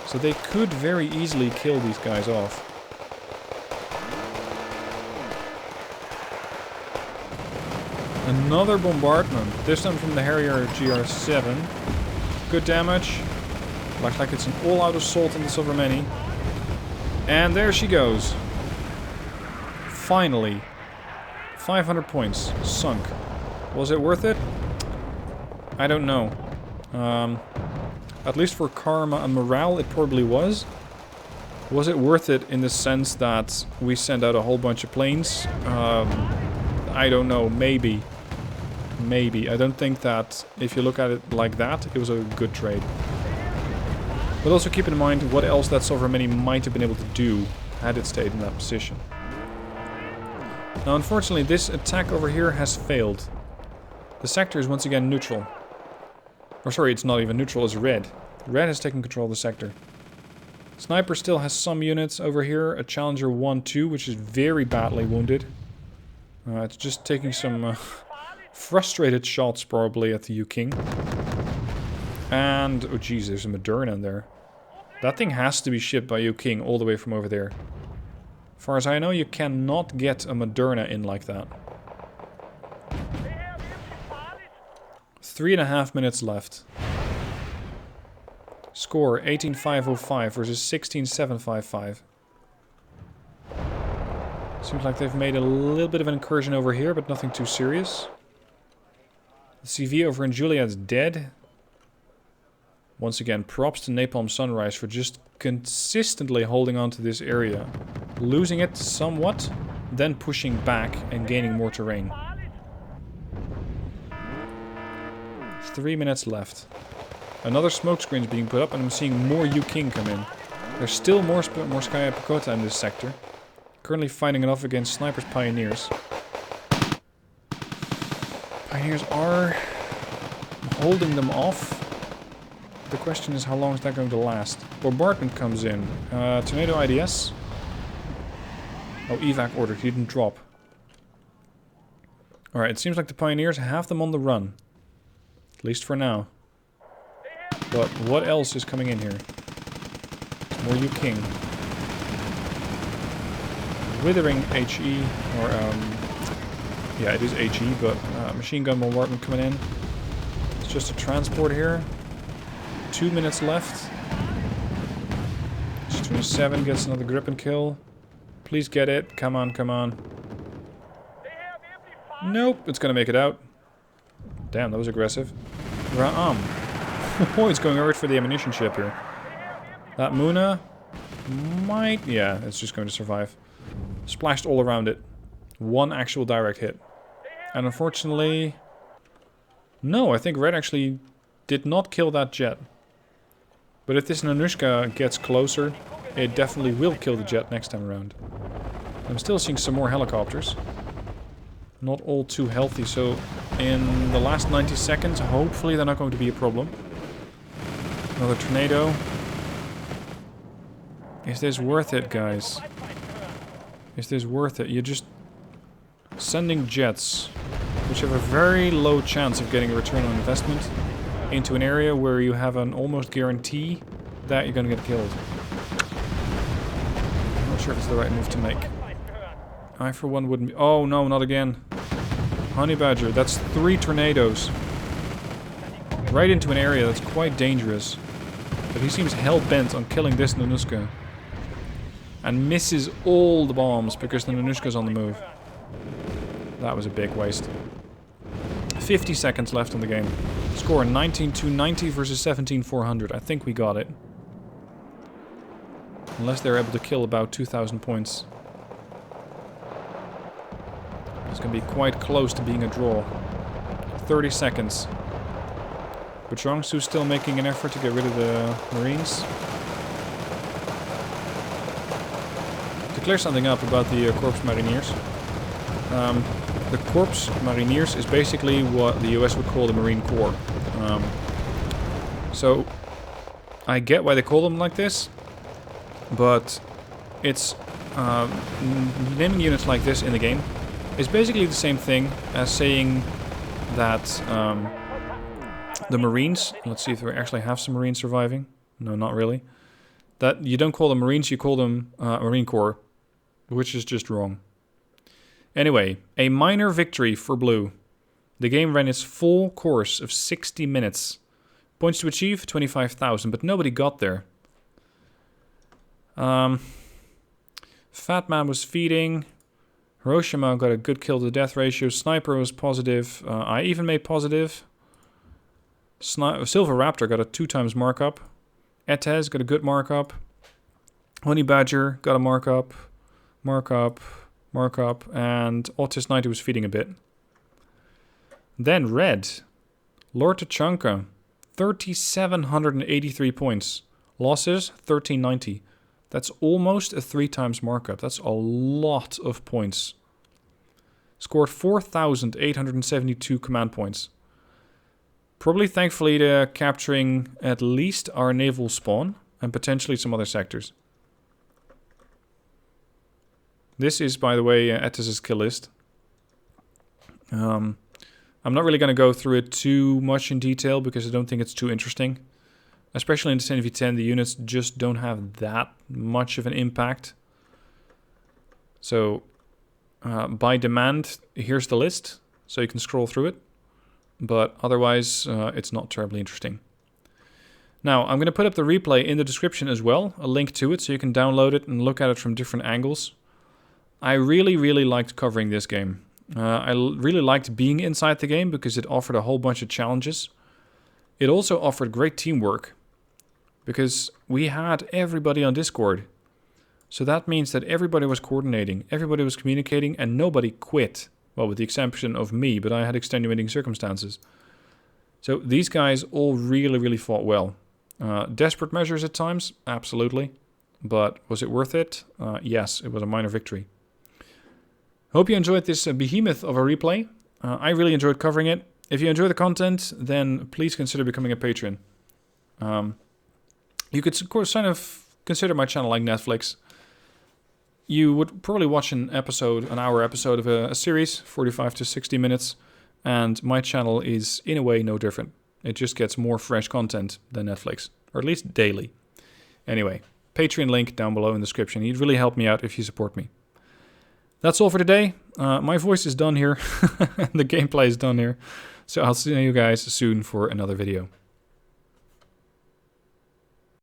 So they could very easily kill these guys off. Another bombardment, this time from the Harrier GR7. Good damage. Looks like it's an all-out assault on the Sovereign. And there she goes. Finally. 500 points. Sunk. Was it worth it? I don't know. At least for karma and morale, it probably was. Was it worth it in the sense that we sent out a whole bunch of planes? I don't know. Maybe. Maybe. I don't think that if you look at it like that, it was a good trade. But also keep in mind what else that Sovereign might have been able to do had it stayed in that position. Now unfortunately this attack over here has failed. The sector is once again neutral. Or sorry, it's not even neutral, it's red. Red has taken control of the sector. Sniper still has some units over here. A Challenger 1-2, which is very badly wounded. It's just taking some frustrated shots probably at the U-King. And, oh geez, there's a Moderna in there. That thing has to be shipped by U-King all the way from over there. As far as I know, you cannot get a Moderna in like that. 3.5 minutes left. Score 18,505 versus 16,755. Seems like they've made a little bit of an incursion over here, but nothing too serious. The CV over in Juliet's dead. Once again, props to Napalm Sunrise for just consistently holding on to this area. Losing it somewhat, then pushing back and gaining more terrain. 3 minutes left. Another smoke screen's being put up and I'm seeing more U-King come in. There's still more Skaya Pakota in this sector. Currently fighting it off against Sniper's Pioneers. Pioneers are holding them off. The question is how long is that going to last? Bombardment comes in. Tornado IDS. Oh, evac order. He didn't drop. Alright, it seems like the Pioneers have them on the run. At least for now. But what else is coming in here? More U-King. Withering HE, or yeah, it is HE, but machine gun bombardment coming in. It's just a transport here. 2 minutes left. 27 gets another grip and kill. Please get it. Come on, come on. Nope, it's gonna make it out. Damn, that was aggressive. Ra'am. Oh, it's going right for the ammunition ship here. That Muna might... yeah, it's just going to survive. Splashed all around it. One actual direct hit. And unfortunately... no, I think Red actually did not kill that jet. But if this Nanushka gets closer, it definitely will kill the jet next time around. I'm still seeing some more helicopters. Not all too healthy, so in the last 90 seconds, hopefully they're not going to be a problem. Another tornado. Is this worth it, guys? Is this worth it? You're just sending jets which have a very low chance of getting a return on investment, into an area where you have an almost guarantee that you're going to get killed. I'm not sure if it's the right move to make. I, for one, wouldn't be... Oh, no, not again. Honey Badger, that's 3 tornadoes. Right into an area that's quite dangerous. But he seems hell-bent on killing this Nanushka. And misses all the bombs because the Nanushka's on the move. That was a big waste. 50 seconds left on the game. Score 19,290 versus 17,400. I think we got it. Unless they're able to kill about 2,000 points. It's going to be quite close to being a draw. 30 seconds. But Chung's still making an effort to get rid of the Marines. To clear something up about the Corps Mariniers. The Corps Mariniers is basically what the US would call the Marine Corps. So, I get why they call them like this. But it's... naming units like this in the game is basically the same thing as saying that the Marines... Let's see if we actually have some Marines surviving. No, not really. That you don't call them Marines, you call them Marine Corps. Which is just wrong. Anyway, a minor victory for Blue. The game ran its full course of 60 minutes. Points to achieve, 25,000, but nobody got there. Fat Man was feeding. Hiroshima got a good kill to death ratio. Sniper was positive. I even made positive. Silver Raptor got a 2 times markup. Etez got a good markup. Honey Badger got a markup. Markup, and Autis 90 was feeding a bit. Then Red. Lord Tachanka, 3,783 points. Losses, 1,390. That's almost a 3 times markup. That's a lot of points. Scored 4,872 command points. Probably thankfully to capturing at least our naval spawn and potentially some other sectors. This is, by the way, Etez's kill list. I'm not really going to go through it too much in detail because I don't think it's too interesting. Especially in the 10v10, the units just don't have that much of an impact. So, by demand, here's the list, so you can scroll through it. But otherwise, it's not terribly interesting. Now, I'm going to put up the replay in the description as well, a link to it, so you can download it and look at it from different angles. I really, really liked covering this game. I really liked being inside the game because it offered a whole bunch of challenges. It also offered great teamwork because we had everybody on Discord. So that means that everybody was coordinating, everybody was communicating, and nobody quit. Well, with the exception of me, but I had extenuating circumstances. So these guys all really, really fought well. Desperate measures at times? Absolutely. But was it worth it? Yes, it was a minor victory. Hope you enjoyed this behemoth of a replay. I really enjoyed covering it. If you enjoy the content, then please consider becoming a patron. You could, of course, kind of consider my channel like Netflix. You would probably watch an hour episode of a series, 45 to 60 minutes, and my channel is, in a way, no different. It just gets more fresh content than Netflix, or at least daily. Anyway, Patreon link down below in the description. You'd really help me out if you support me. That's all for today. My voice is done here. The gameplay is done here. So I'll see you guys soon for another video.